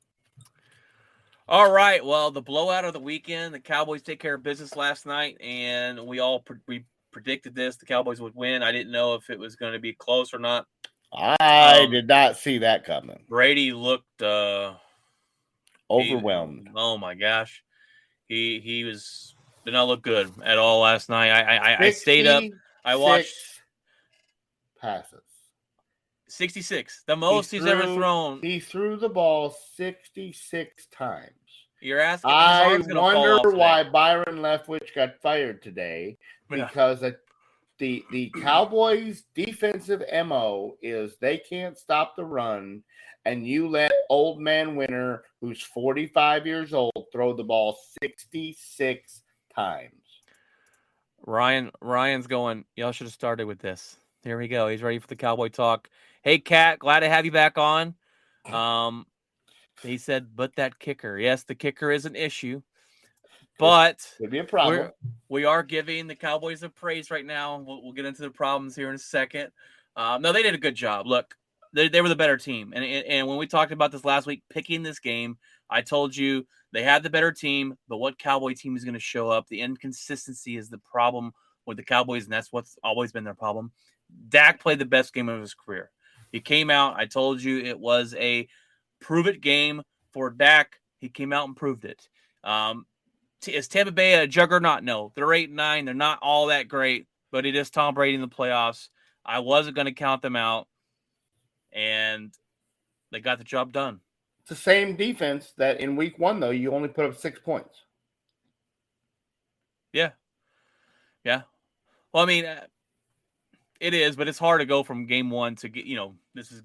All right. Well, the blowout of the weekend, the Cowboys take care of business last night, and we all predicted this. The Cowboys would win. I didn't know if it was going to be close or not. I did not see that coming. Brady looked overwhelmed. Oh my gosh, he did not look good at all last night. I stayed up. I watched passes. 66, the most he's ever thrown. He threw the ball 66 times. You're asking. I wonder why Byron Leftwich got fired today, because the Cowboys' defensive MO is they can't stop the run, and you let old man Winter, who's 45 years old, throw the ball 66 times. Ryan's going, y'all should have started with this. Here we go. He's ready for the Cowboy talk. Hey, Kat, glad to have you back on. He said, but that kicker. Yes, the kicker is an issue. But could be a problem. We are giving the Cowboys a praise right now. We'll get into the problems here in a second. No, they did a good job. Look, they were the better team. And when we talked about this last week, picking this game, I told you they had the better team, but what Cowboy team is going to show up? The inconsistency is the problem with the Cowboys, and that's what's always been their problem. Dak played the best game of his career. He came out. I told you it was a prove-it game for Dak. He came out and proved it. Is Tampa Bay a juggernaut? No. They're 8-9. They're not all that great, but it is Tom Brady in the playoffs. I wasn't going to count them out, and they got the job done. It's the same defense that in week 1, though, you only put up 6 points. Yeah. Yeah. Well, I mean, it is, but it's hard to go from game 1 to get, this is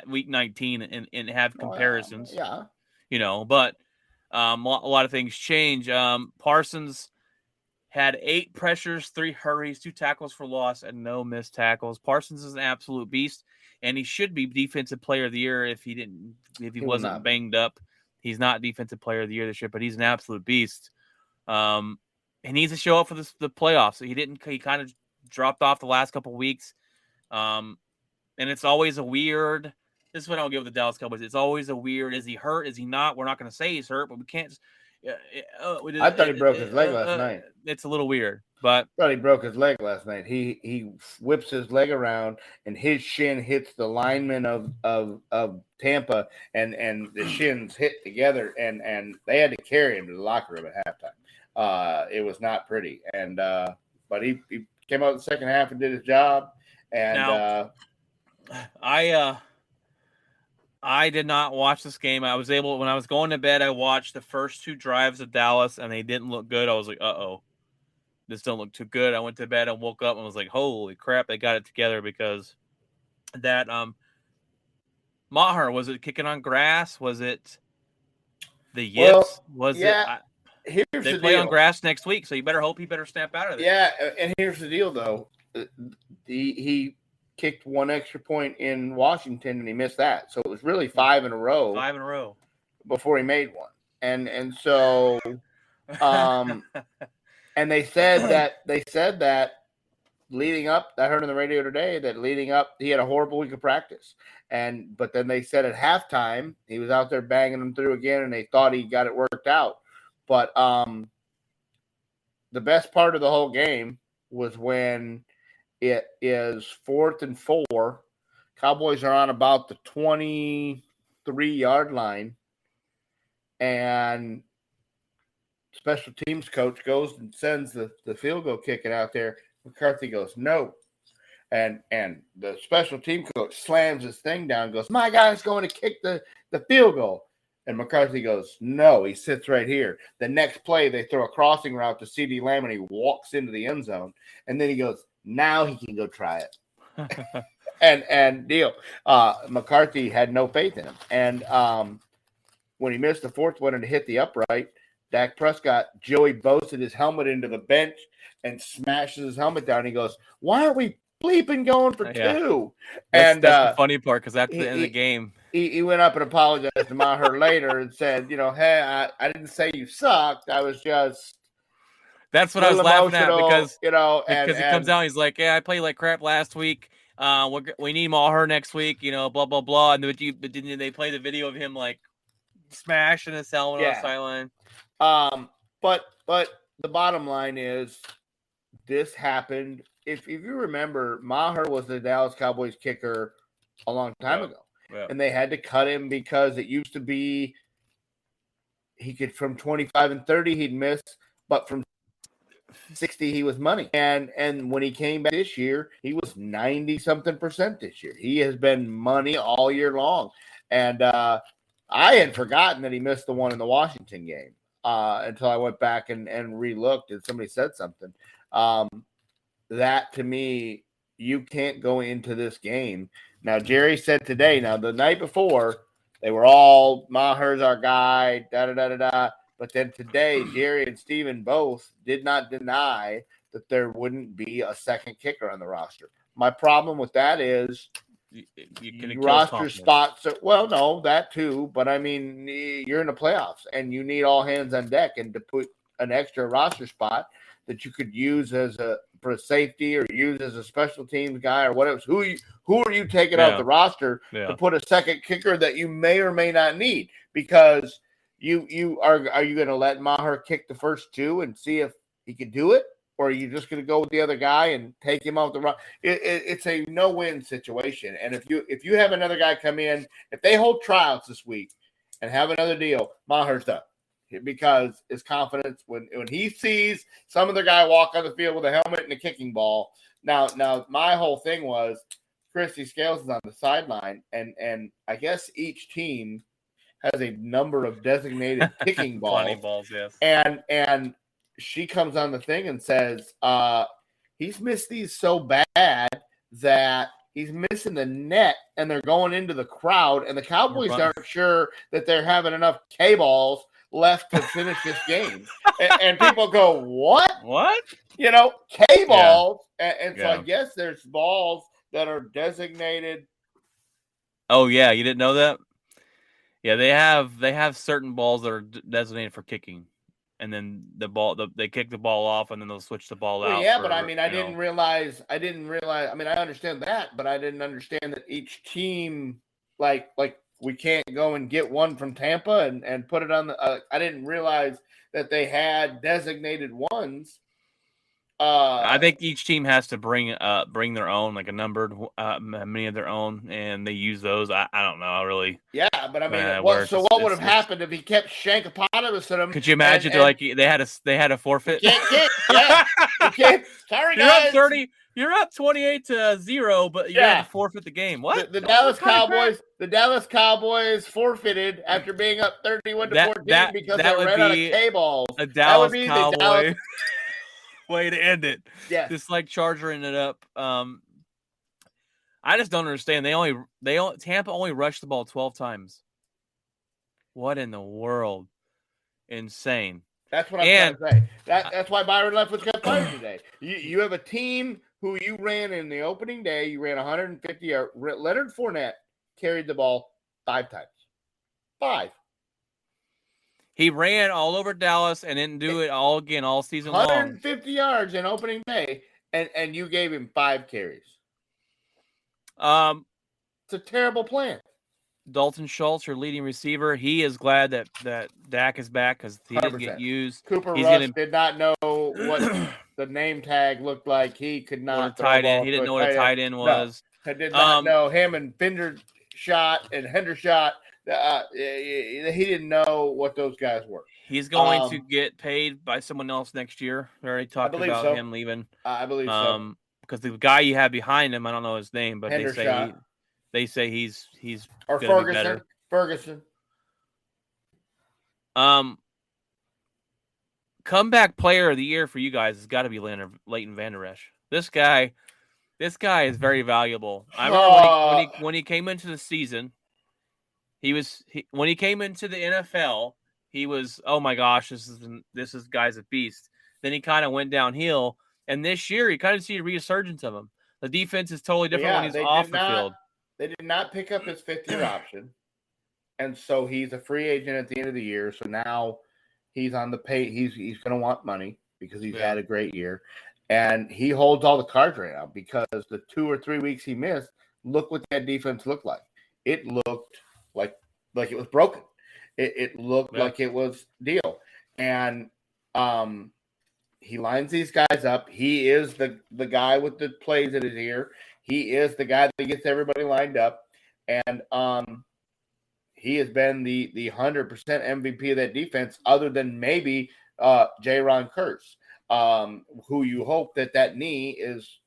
week 19 and have comparisons. Yeah. But a lot of things change. Parsons had 8 pressures, 3 hurries, 2 tackles for loss, and no missed tackles. Parsons is an absolute beast, and he should be Defensive Player of the Year if he wasn't banged up. He's not Defensive Player of the Year this year, but he's an absolute beast. He needs to show up for the playoffs. He kind of dropped off the last couple of weeks. And it's always a weird. This is what I'll give the Dallas Cowboys. It's always a weird. Is he hurt? Is he not? We're not going to say he's hurt, but we can't. I thought he broke his leg last night. It's a little weird, but I thought he broke his leg last night. He whips his leg around and his shin hits the lineman of Tampa, and the shins hit together, and they had to carry him to the locker room at halftime. It was not pretty, and but he came out in the second half and did his job. And now, I did not watch this game. I was able, when I was going to bed, I watched the first 2 drives of Dallas, and they didn't look good. I was like, uh-oh, this don't look too good. I went to bed and woke up and was like, holy crap, they got it together, because that Maher, was it kicking on grass? Was it the yips? They play on grass next week, so you better hope he better snap out of there. Yeah, and here's the deal, though. He kicked 1 extra point in Washington, and he missed that. So it was really 5 in a row. 5 in a row. Before he made one. And so and they said that leading up, I heard on the radio today that leading up, he had a horrible week of practice. But then they said at halftime, he was out there banging them through again, and they thought he got it worked out. But the best part of the whole game was when it is 4th and 4. Cowboys are on about the 23-yard line, and special teams coach goes and sends the field goal kicking out there. McCarthy goes, no. And the special team coach slams his thing down and goes, my guy's going to kick the field goal. And McCarthy goes, no, he sits right here. The next play, they throw a crossing route to CD Lamb, and he walks into the end zone. And then he goes, now he can go try it. and deal. McCarthy had no faith in him. And when he missed the 4th one and hit the upright, Dak Prescott, Joey Bosa'd his helmet into the bench and smashes his helmet down. He goes, why aren't we bleeping going for 2? That's the funny part, because at the end of the game, he went up and apologized to Maher later and said, hey, I didn't say you sucked. I was just. That's what I was laughing at, because he comes out, he's like, I played like crap last week. We need Maher next week, blah, blah, blah. And but didn't they play the video of him like smashing his helmet on the sideline? But the bottom line is this happened. If you remember, Maher was the Dallas Cowboys kicker a long time ago. Yeah. And they had to cut him because it used to be he could, from 25 and 30, he'd miss, but from 60, he was money. And when he came back this year, he was 90-something% this year. He has been money all year long. And I had forgotten that he missed the one in the Washington game until I went back and re-looked, and somebody said something. That, to me, you can't go into this game. Now, Jerry said today, the night before, they were all, Maher's our guy, da-da-da-da-da. But then today, Jerry and Steven both did not deny that there wouldn't be a second kicker on the roster. My problem with that is you roster spots. Well, no, that too. But, I mean, you're in the playoffs, and you need all hands on deck. And to put an extra roster spot that you could use for a safety or use as a special teams guy or whatever. Who are you taking out the roster to put a second kicker that you may or may not need? Because – are you going to let Maher kick the first 2 and see if he can do it, or are you just going to go with the other guy and take him off the run? It's a no-win situation. And if you have another guy come in, if they hold tryouts this week and have another deal, Maher's done, because his confidence when he sees some other guy walk on the field with a helmet and a kicking ball. Now my whole thing was Christy Scales is on the sideline, and I guess each team has a number of designated kicking balls. Balls, yes. And she comes on the thing and says, he's missed these so bad that he's missing the net, and they're going into the crowd, and the Cowboys aren't sure that they're having enough K-balls left to finish this game. and people go, what? What? K-balls. Yeah. And so I guess there's balls that are designated. Oh, yeah. You didn't know that? Yeah, they have certain balls that are designated for kicking, and then they kick the ball off, and then they'll switch the ball out. Yeah, but I mean, I didn't realize. I mean, I understand that, but I didn't understand that each team, like we can't go and get one from Tampa and put it on the. I didn't realize that they had designated ones. I think each team has to bring their own, like a numbered many of their own, and they use those. I don't know really. Yeah, but I mean, what would have happened if he kept Shankopotamus at him? Could you imagine? They had a forfeit. You can't. Sorry, You're guys. up 30. You're up 28-0, but you have to forfeit the game. What? The Dallas Cowboys. The Dallas Cowboys forfeited after being up 31-14 because they ran out of K-balls. A Dallas Cowboy way to end it. Yeah, just like Charger ended up. I just don't understand. Tampa only rushed the ball 12 times. What in the world? Insane. That's what I'm trying to say. That's why Byron Leftwich got fired today. You have a team who you ran in the opening day. You ran 150 yards. Leonard Fournette carried the ball 5 times. 5. He ran all over Dallas and didn't do it all again all season 150 yards in opening day, and you gave him 5 carries. It's a terrible plan. Dalton Schultz, your leading receiver, he is glad that Dak is back because he 100%. Didn't get used. Cooper Rush did not know what the name tag looked like. He could not throw tight end. He didn't know what a tight end was. No, I did not know him and Bender shot and Hendershot. He didn't know what those guys were. He's going to get paid by someone else next year. We already talked about him leaving. I believe so. Because the guy you have behind him, I don't know his name, but they say he's or gonna be better. Ferguson. Comeback player of the year for you guys has got to be Leighton Vander Esch. This guy is very valuable. I remember when he came into the season, when he came into the NFL, he was, oh my gosh, this is guy's a beast. Then he kind of went downhill, and this year you kind of see a resurgence of him. The defense is totally different when he's off the field. They did not pick up his 5th-year option, and so he's a free agent at the end of the year. So now he's on the pay. He's going to want money because he's had a great year, and he holds all the cards right now because the 2 or 3 weeks he missed. Look what that defense looked like. It looked like it was broken. It looked like it was deal, and he lines these guys up. He is the guy with the plays in his ear. He is the guy that gets everybody lined up, and he has been the 100% MVP of that defense, other than maybe Jaron Kearse, who you hope that knee is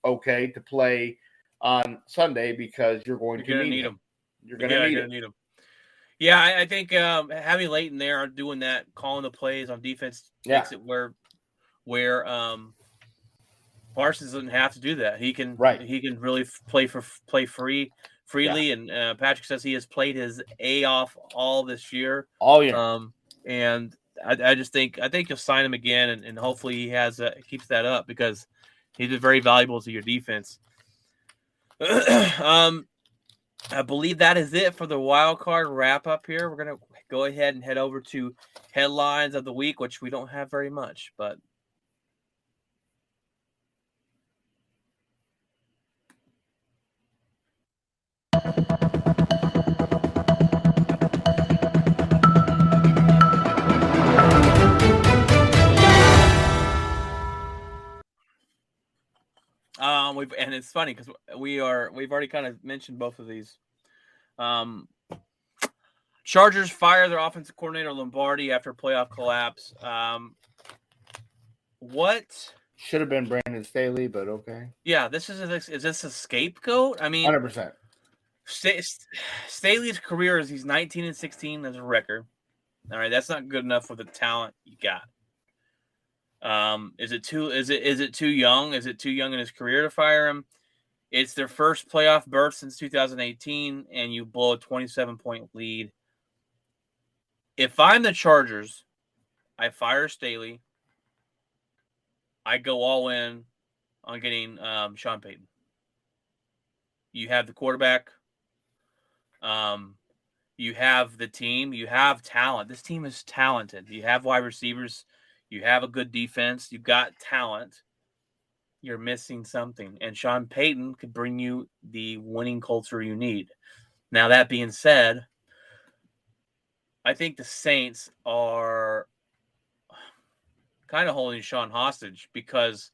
okay to play on Sunday because you're going to need him. You're going to need him. Yeah, I think having Leighton there doing that, calling the plays on defense makes it where Parsons doesn't have to do that. He can really play freely. Yeah. And Patrick says he has played his A off all this year. All year. And I think you'll sign him again, and hopefully he keeps that up because he's been very valuable to your defense. I believe that is it for the wild card wrap up here. We're gonna go ahead and head over to headlines of the week, which we don't have very much, but. And it's funny because we've already kind of mentioned both of these. Chargers fire their offensive coordinator Lombardi after playoff collapse. What should have been Brandon Staley, but okay. Yeah, is this a scapegoat? I mean, 100%. Staley's career is he's 19-16 as a record. All right, that's not good enough with the talent you got. Is it too young? Is it too young in his career to fire him? It's their first playoff berth since 2018, and you blow a 27-point lead. If I'm the Chargers, I fire Staley. I go all in on getting Sean Payton. You have the quarterback. You have the team. You have talent. This team is talented. You have wide receivers. You have a good defense. You've got talent. You're missing something. And Sean Payton could bring you the winning culture you need. Now, that being said, I think the Saints are kind of holding Sean hostage because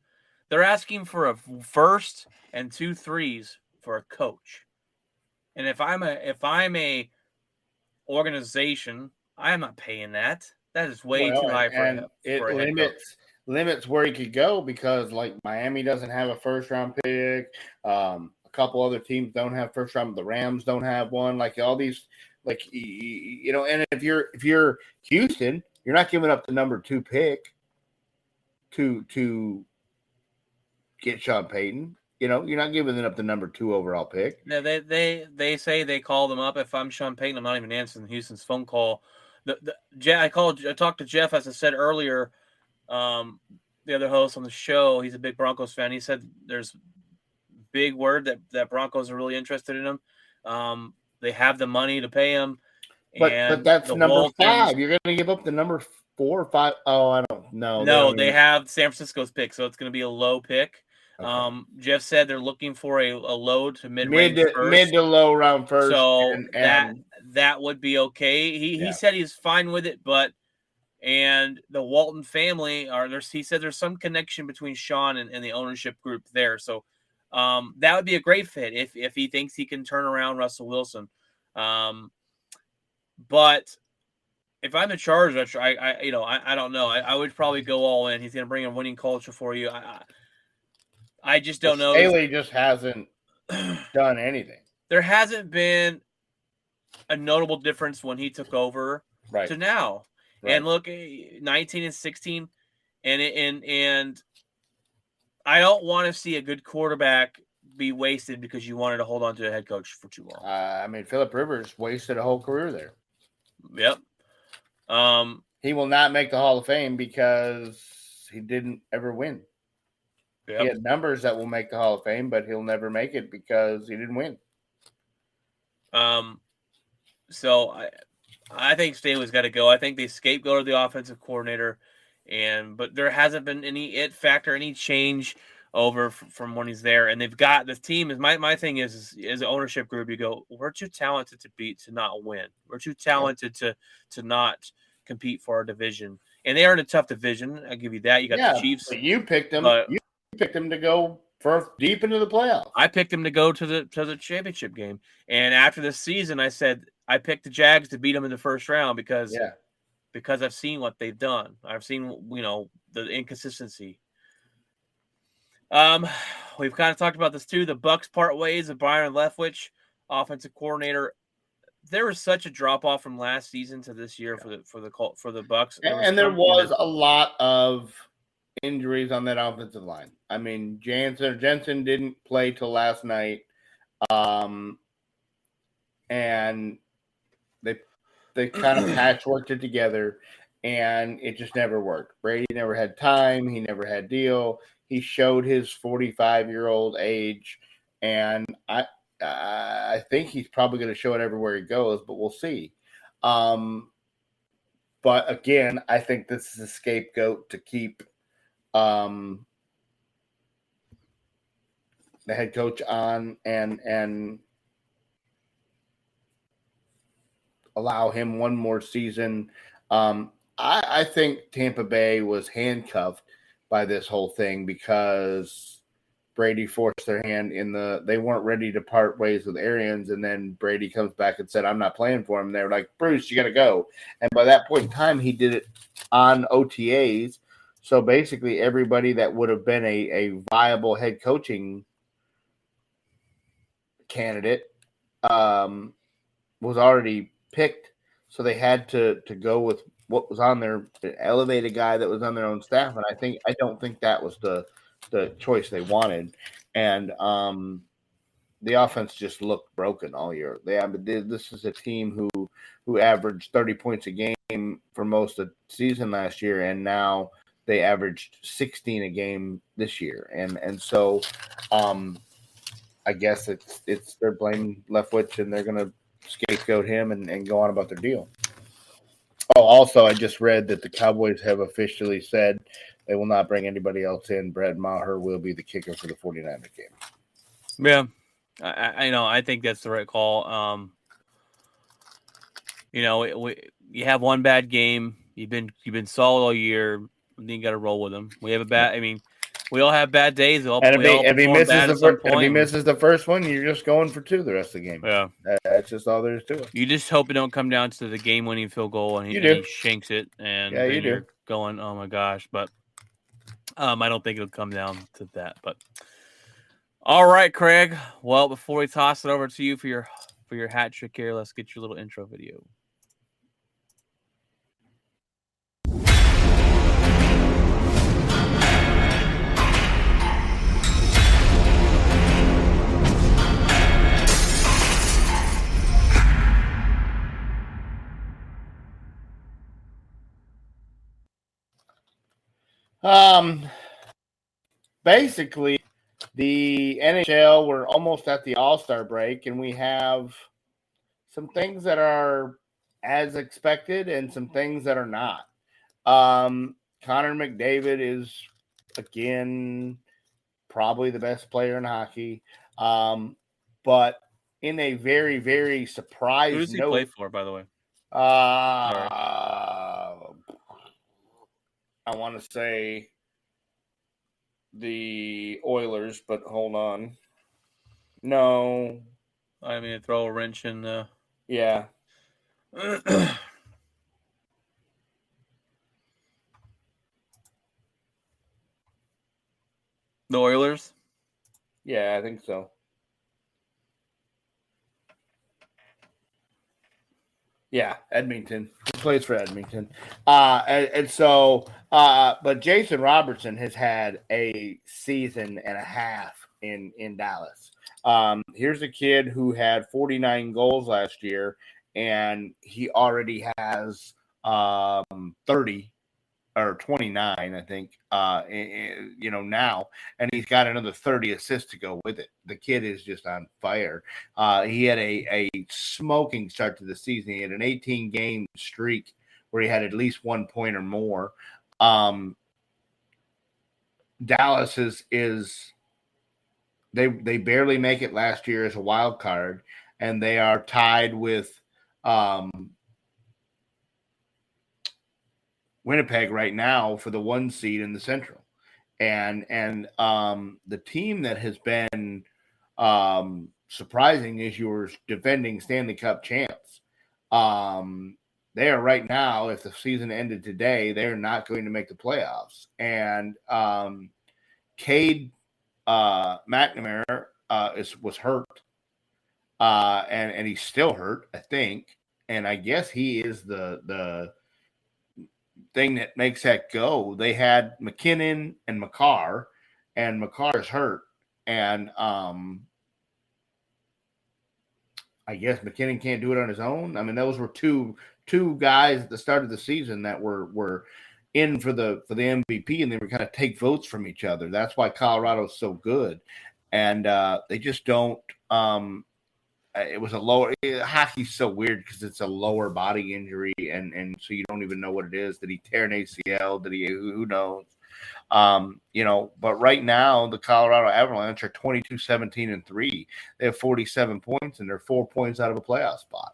they're asking for a first and 2 threes for a coach. And if I'm a organization, I am not paying that. That is way too high for and it a head coach. limits where he could go because like Miami doesn't have a first round pick. A couple other teams don't have first round. The Rams don't have one. Like all these, like and if you're Houston, you're not giving up the number 2 pick to get Sean Payton. You're not giving up the number 2 overall pick. No, they say they call them up. If I'm Sean Payton, I'm not even answering Houston's phone call. I talked to Jeff, as I said earlier, the other host on the show. He's a big Broncos fan. He said there's big word that Broncos are really interested in him. They have the money to pay him. But that's number 5. You're going to give up the number 4 or 5. Oh, I don't know. No, they have San Francisco's pick, so it's going to be a low pick. Okay. Jeff said they're looking for a low to mid to low round first. So that would be okay. He said he's fine with it, and the Walton family he said there's some connection between Sean and the ownership group there. So that would be a great fit if he thinks he can turn around Russell Wilson. But if I'm the Chargers, I don't know. I would probably go all in. He's going to bring a winning culture for you. I just don't know. Staley just hasn't done anything. There hasn't been a notable difference when he took over to now. Right. And look, 19 and 16, and I don't want to see a good quarterback be wasted because you wanted to hold on to a head coach for too long. Phillip Rivers wasted a whole career there. Yep. He will not make the Hall of Fame because he didn't ever win. Yep. He had numbers that will make the Hall of Fame, but he'll never make it because he didn't win. So I think Staley's got to go. I think they scapegoated the offensive coordinator, but there hasn't been any it factor, any change over from when he's there. And they've got this team. Is my thing is as an ownership group, you go, we're too talented to not win. We're too talented to not compete for our division. And they are in a tough division. I'll give you that. You got the Chiefs. But you picked them. You picked them to go deep into the playoffs. I picked them to go to the championship game. And after this season, I said I picked the Jags to beat them in the first round because I've seen what they've done. I've seen the inconsistency. We've kind of talked about this too. The Bucks part ways with Byron Leftwich, offensive coordinator. There was such a drop off from last season to this year for the Bucks, there was a lot of injuries on that offensive line. I mean, Jensen didn't play till last night, and they kind of patchworked it together, and it just never worked. Brady never had time. He never had deal. He showed his 45-year-old age, and I think he's probably going to show it everywhere he goes, but we'll see. But again, I think this is a scapegoat to keep the head coach on and allow him one more season. I think Tampa Bay was handcuffed by this whole thing because Brady forced their hand they weren't ready to part ways with Arians, and then Brady comes back and said, I'm not playing for him. They were like, Bruce, you got to go. And by that point in time, he did it on OTAs. So basically everybody that would have been a viable head coaching candidate was already picked. So they had to go with what was on their elevated guy that was on their own staff. And I don't think that was the choice they wanted. And the offense just looked broken all year. This is a team who averaged 30 points a game for most of the season last year, and now they averaged 16 a game this year. And so I guess they're blaming Leftwich, and they're going to scapegoat him and go on about their deal. Oh, also, I just read that the Cowboys have officially said they will not bring anybody else in. Brett Maher will be the kicker for the 49er game. Yeah, I know. I think that's the right call. You have one bad game. You've been solid all year. Then you got to roll with them. We have a bad. I mean, we all have bad days. We all perform bad at some point. If he misses the first one, you're just going for 2 the rest of the game. Yeah, that's just all there is to it. You just hope it don't come down to the game-winning field goal and he shanks it, and yeah, then you're going, oh my gosh! But I don't think it'll come down to that. But all right, Craig. Well, before we toss it over to you for your hat trick here, let's get your little intro video. Basically, the NHL, we're almost at the All-Star break, and we have some things that are as expected and some things that are not. Connor McDavid is, again, probably the best player in hockey. But in a very, very surprised note. Who does he play for, by the way? I want to say the Oilers, but hold on. No. I mean, throw a wrench in. Yeah. The Oilers? Yeah, I think so. Yeah, Edmonton. He plays for Edmonton. But Jason Robertson has had a season and a half in Dallas. Here's a kid who had 49 goals last year, and he already has 30 or 29, I think, now, and he's got another 30 assists to go with it. The kid is just on fire. He had a smoking start to the season. He had an 18-game streak where he had at least 1 point or more. Dallas is they barely make it last year as a wild card, and they are tied with Winnipeg right now for the 1 seed in the Central, and the team that has been surprising is your defending Stanley Cup champs. They are right now, if the season ended today, they're not going to make the playoffs. And Cade McNamara was hurt, and he's still hurt, I think. And I guess he is the thing that makes that go. They had McKinnon and McCarr, and McCarr is hurt, and I guess McKinnon can't do it on his own. I mean, those were two guys at the start of the season that were in for the MVP, and they were kind of take votes from each other. That's why Colorado's so good, and they just don't. It was a lower hockey's so weird because it's a lower body injury, and so you don't even know what it is. Did he tear an ACL? Did he? Who knows? But right now the Colorado Avalanche are 22-17-3. They have 47 points, and they're 4 points out of a playoff spot.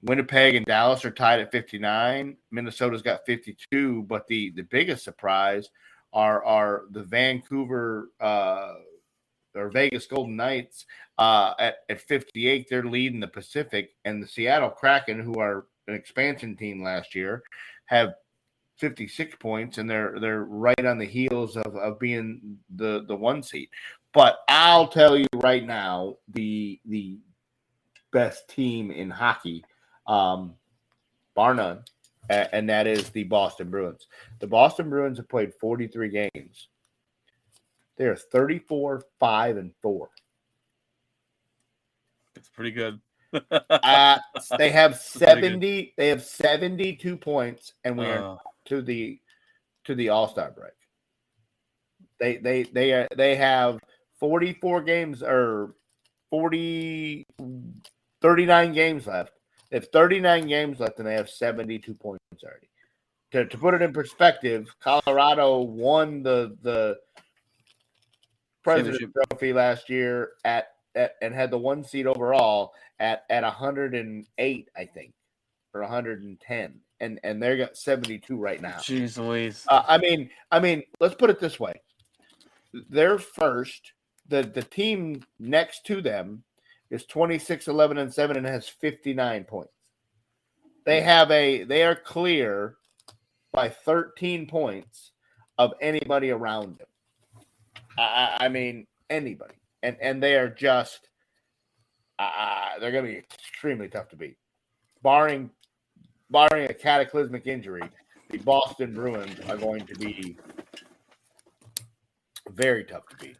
Winnipeg and Dallas are tied at 59. Minnesota's got 52, but the biggest surprise are the Vancouver or Vegas Golden Knights at 58. They're leading the Pacific, and the Seattle Kraken, who are an expansion team last year, have 56 points, and they're right on the heels of being the 1 seed. But I'll tell you right now, the best team in hockey, bar none, and that is the Boston Bruins. The Boston Bruins have played 43 games. They are 34-5-4. It's pretty good. They have 70. They have 72 points, and we are to the All-Star break. They have 44 games or 39 games left. They have 39 games left, and they have 72 points already. To put it in perspective, Colorado won the President's Trophy last year at and had the 1 seed overall at 108, I think, or 110, and they got 72 right now. Jeez Louise. I mean, let's put it this way: they're first. The team next to them is 26, 11, and 7, and has 59 points. They are clear by 13 points of anybody around them. I mean, anybody. And they are just they're going to be extremely tough to beat. Barring a cataclysmic injury, the Boston Bruins are going to be very tough to beat.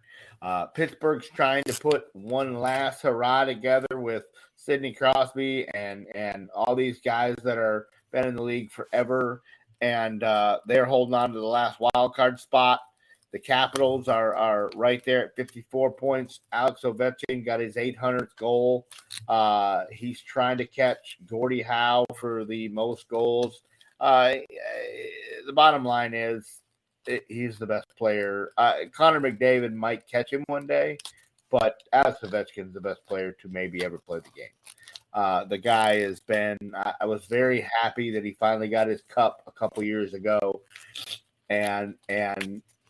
Pittsburgh's trying to put one last hurrah together with Sidney Crosby and all these guys that are been in the league forever, and they're holding on to the last wild card spot. The Capitals are right there at 54 points. Alex Ovechkin got his 800th goal. He's trying to catch Gordie Howe for the most goals. The bottom line is he's the best player. Connor McDavid might catch him one day, but Alex Ovechkin's the best player to maybe ever play the game. The guy has been – I was very happy that he finally got his cup a couple years ago, and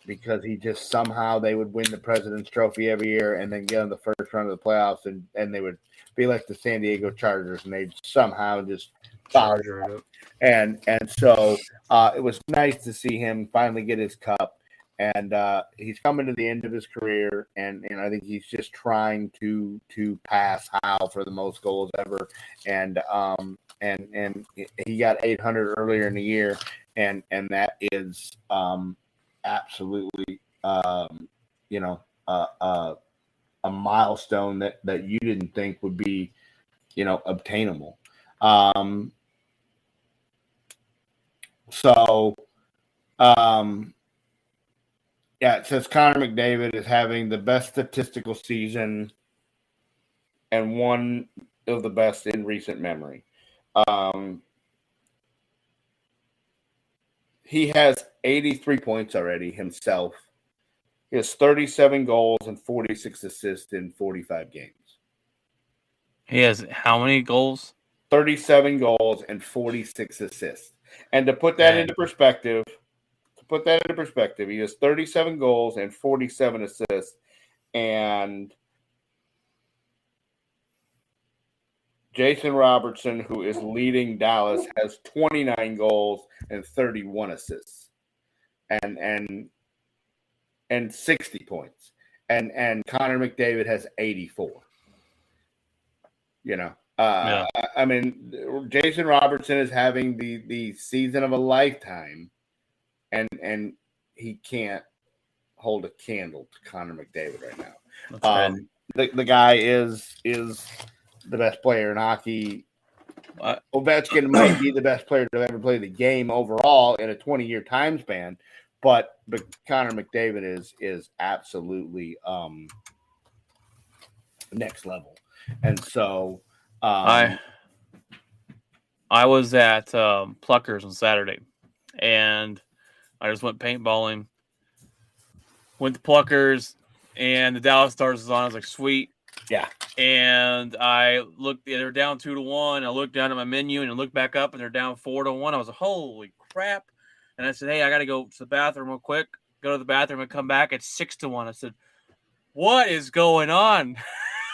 because he just somehow they would win the President's Trophy every year and then get on the first round of the playoffs, and they would be like the San Diego Chargers, and they'd somehow just Charger it up. And so it was nice to see him finally get his cup, and he's coming to the end of his career, and I think he's just trying to pass Howe for the most goals ever, and he got 800 earlier in the year, and that is absolutely a milestone that you didn't think would be obtainable. It says Connor McDavid is having the best statistical season and one of the best in recent memory. He has 83 points already himself. He has 37 goals and 46 assists in 45 games. He has how many goals? 37 goals and 46 assists. And to put that into perspective, he has 37 goals and 47 assists. And Jason Robertson, who is leading Dallas, has 29 goals and 31 assists. And 60 points. And Connor McDavid has 84. I mean, Jason Robertson is having the season of a lifetime, and he can't hold a candle to Connor McDavid right now. The guy is the best player in hockey. Ovechkin might be the best player to ever play the game overall in a 20-year time span, but Connor McDavid is absolutely next level, and so. I was at Pluckers on Saturday, and I just went paintballing. Went to Pluckers, and the Dallas Stars was on. I was like, sweet. Yeah. And I looked, they're down 2-1. I looked down at my menu and I looked back up, and they're down 4-1. I was like, holy crap. And I said, hey, I got to go to the bathroom real quick. Go to the bathroom and come back at 6-1. I said, what is going on?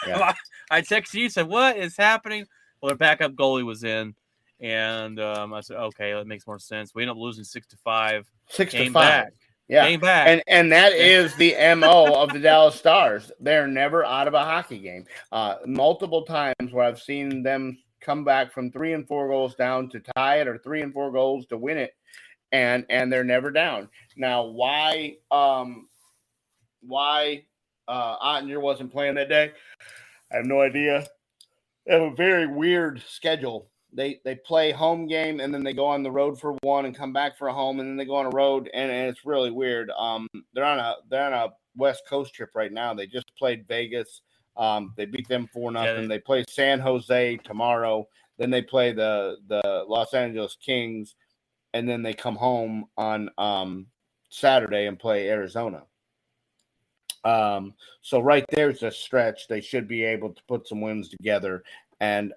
Yeah. I texted you, said, what is happening? Well, their backup goalie was in, and I said, okay, that makes more sense. We ended up losing 6-5. 6-5. Back. Yeah. Came back. And that is the MO of the Dallas Stars. They're never out of a hockey game. Multiple times where I've seen them come back from 3 and 4 goals down to tie it, or 3 and 4 goals to win it, and they're never down. Now, why Ottinger wasn't playing that day, I have no idea. They have a very weird schedule. They play home game, and then they go on the road for one and come back for a home, and then they go on a road, and it's really weird. They're on a West Coast trip right now. They just played Vegas. They beat them 4-0. Yeah, they play San Jose tomorrow. Then they play the Los Angeles Kings, and then they come home on Saturday and play Arizona. So right there's a stretch. They should be able to put some wins together and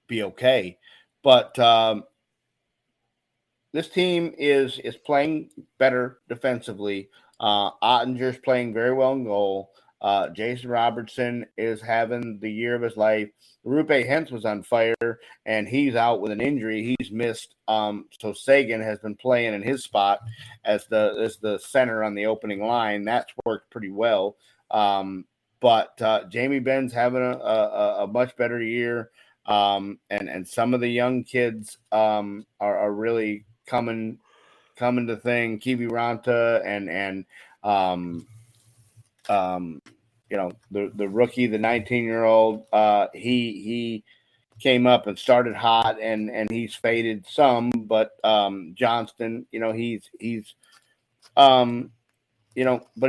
be okay. But this team is playing better defensively. Ottinger's playing very well in goal. Jason Robertson is having the year of his life. Rupe Hentz was on fire, and he's out with an injury. He's missed. So Sagan has been playing in his spot as the center on the opening line. That's worked pretty well. But Jamie Benn's having a much better year. And some of the young kids are really coming to thing. Kiwi Ranta and the rookie, the 19-year-old, he came up and started hot and he's faded some, but Johnston, he's but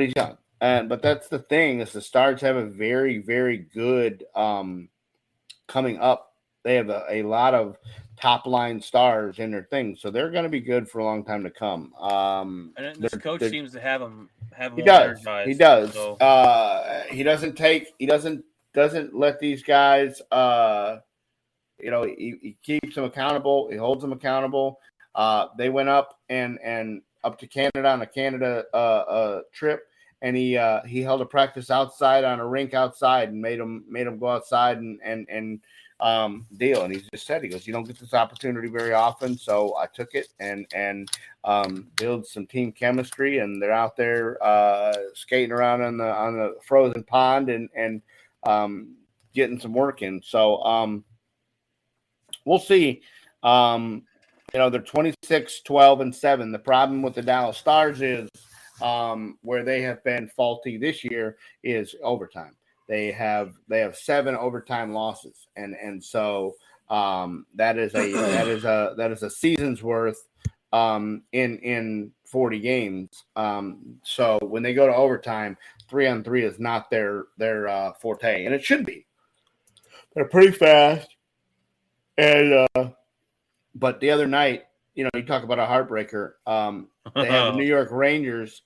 he's young. But that's the thing is the Stars have a very, very good coming up. They have a lot of top line stars in their thing, so they're going to be good for a long time to come. And this coach seems to have them He more does. energized. He does. So. He doesn't let these guys. He keeps them accountable. He holds them accountable. They went up and up to Canada on a Canada trip, and he held a practice outside on a rink outside and made them go outside and deal. And he just said, he goes, you don't get this opportunity very often, so I took it and build some team chemistry. And they're out there skating around on the frozen pond and getting some work in. So we'll see. They're 26, 12, and 7. The problem with the Dallas Stars is where they have been faulty this year is overtime. They have 7 overtime losses, and so that is a season's worth in 40 games. So when they go to overtime, 3-on-3 is not their forte, and it should be. They're pretty fast, and but the other night, you talk about a heartbreaker. They have the New York Rangers.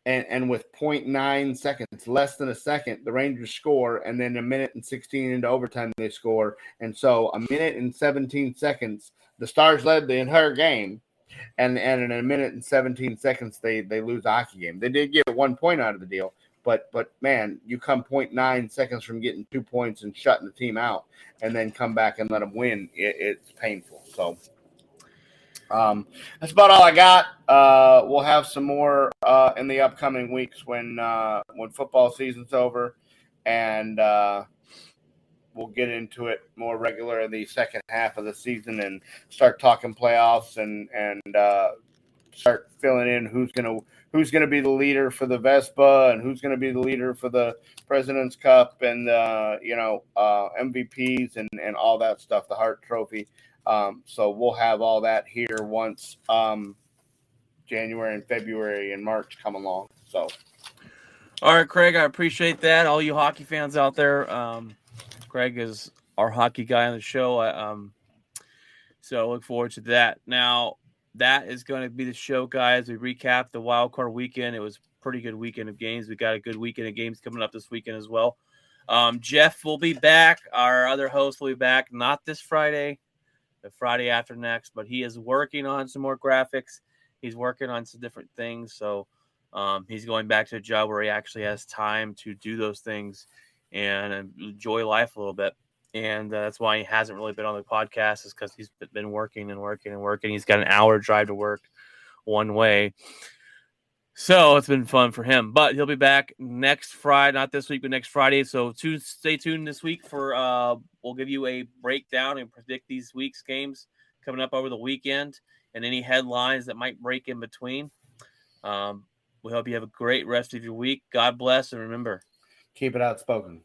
And with 0.9 seconds, less than a second, the Rangers score, and then a minute and 16 into overtime they score. And so a minute and 17 seconds, the Stars led the entire game, and in a minute and 17 seconds they lose the hockey game. They did get 1 point out of the deal, but man, you come 0.9 seconds from getting 2 points and shutting the team out, and then come back and let them win. It's painful. So. That's about all I got. We'll have some more in the upcoming weeks when football season's over, and we'll get into it more regular in the second half of the season and start talking playoffs and start filling in who's gonna be the leader for the Vespa and who's gonna be the leader for the President's Cup and MVPs and all that stuff, the Hart Trophy. So we'll have all that here once January and February and March come along. So, all right, Craig, I appreciate that. All you hockey fans out there, Craig is our hockey guy on the show. So I look forward to that. Now, that is going to be the show, guys. We recap the WildCard weekend. It was a pretty good weekend of games. We got a good weekend of games coming up this weekend as well. Jeff will be back. Our other host will be back, not this Friday, the Friday after next, but he is working on some more graphics. He's working on some different things. So he's going back to a job where he actually has time to do those things and enjoy life a little bit. And that's why he hasn't really been on the podcast, is because he's been working and working and working. He's got an hour drive to work one way. So it's been fun for him, but he'll be back next Friday, not this week, but next Friday. So stay tuned this week for we'll give you a breakdown and predict these week's games coming up over the weekend and any headlines that might break in between. We hope you have a great rest of your week. God bless, and remember, keep it outspoken.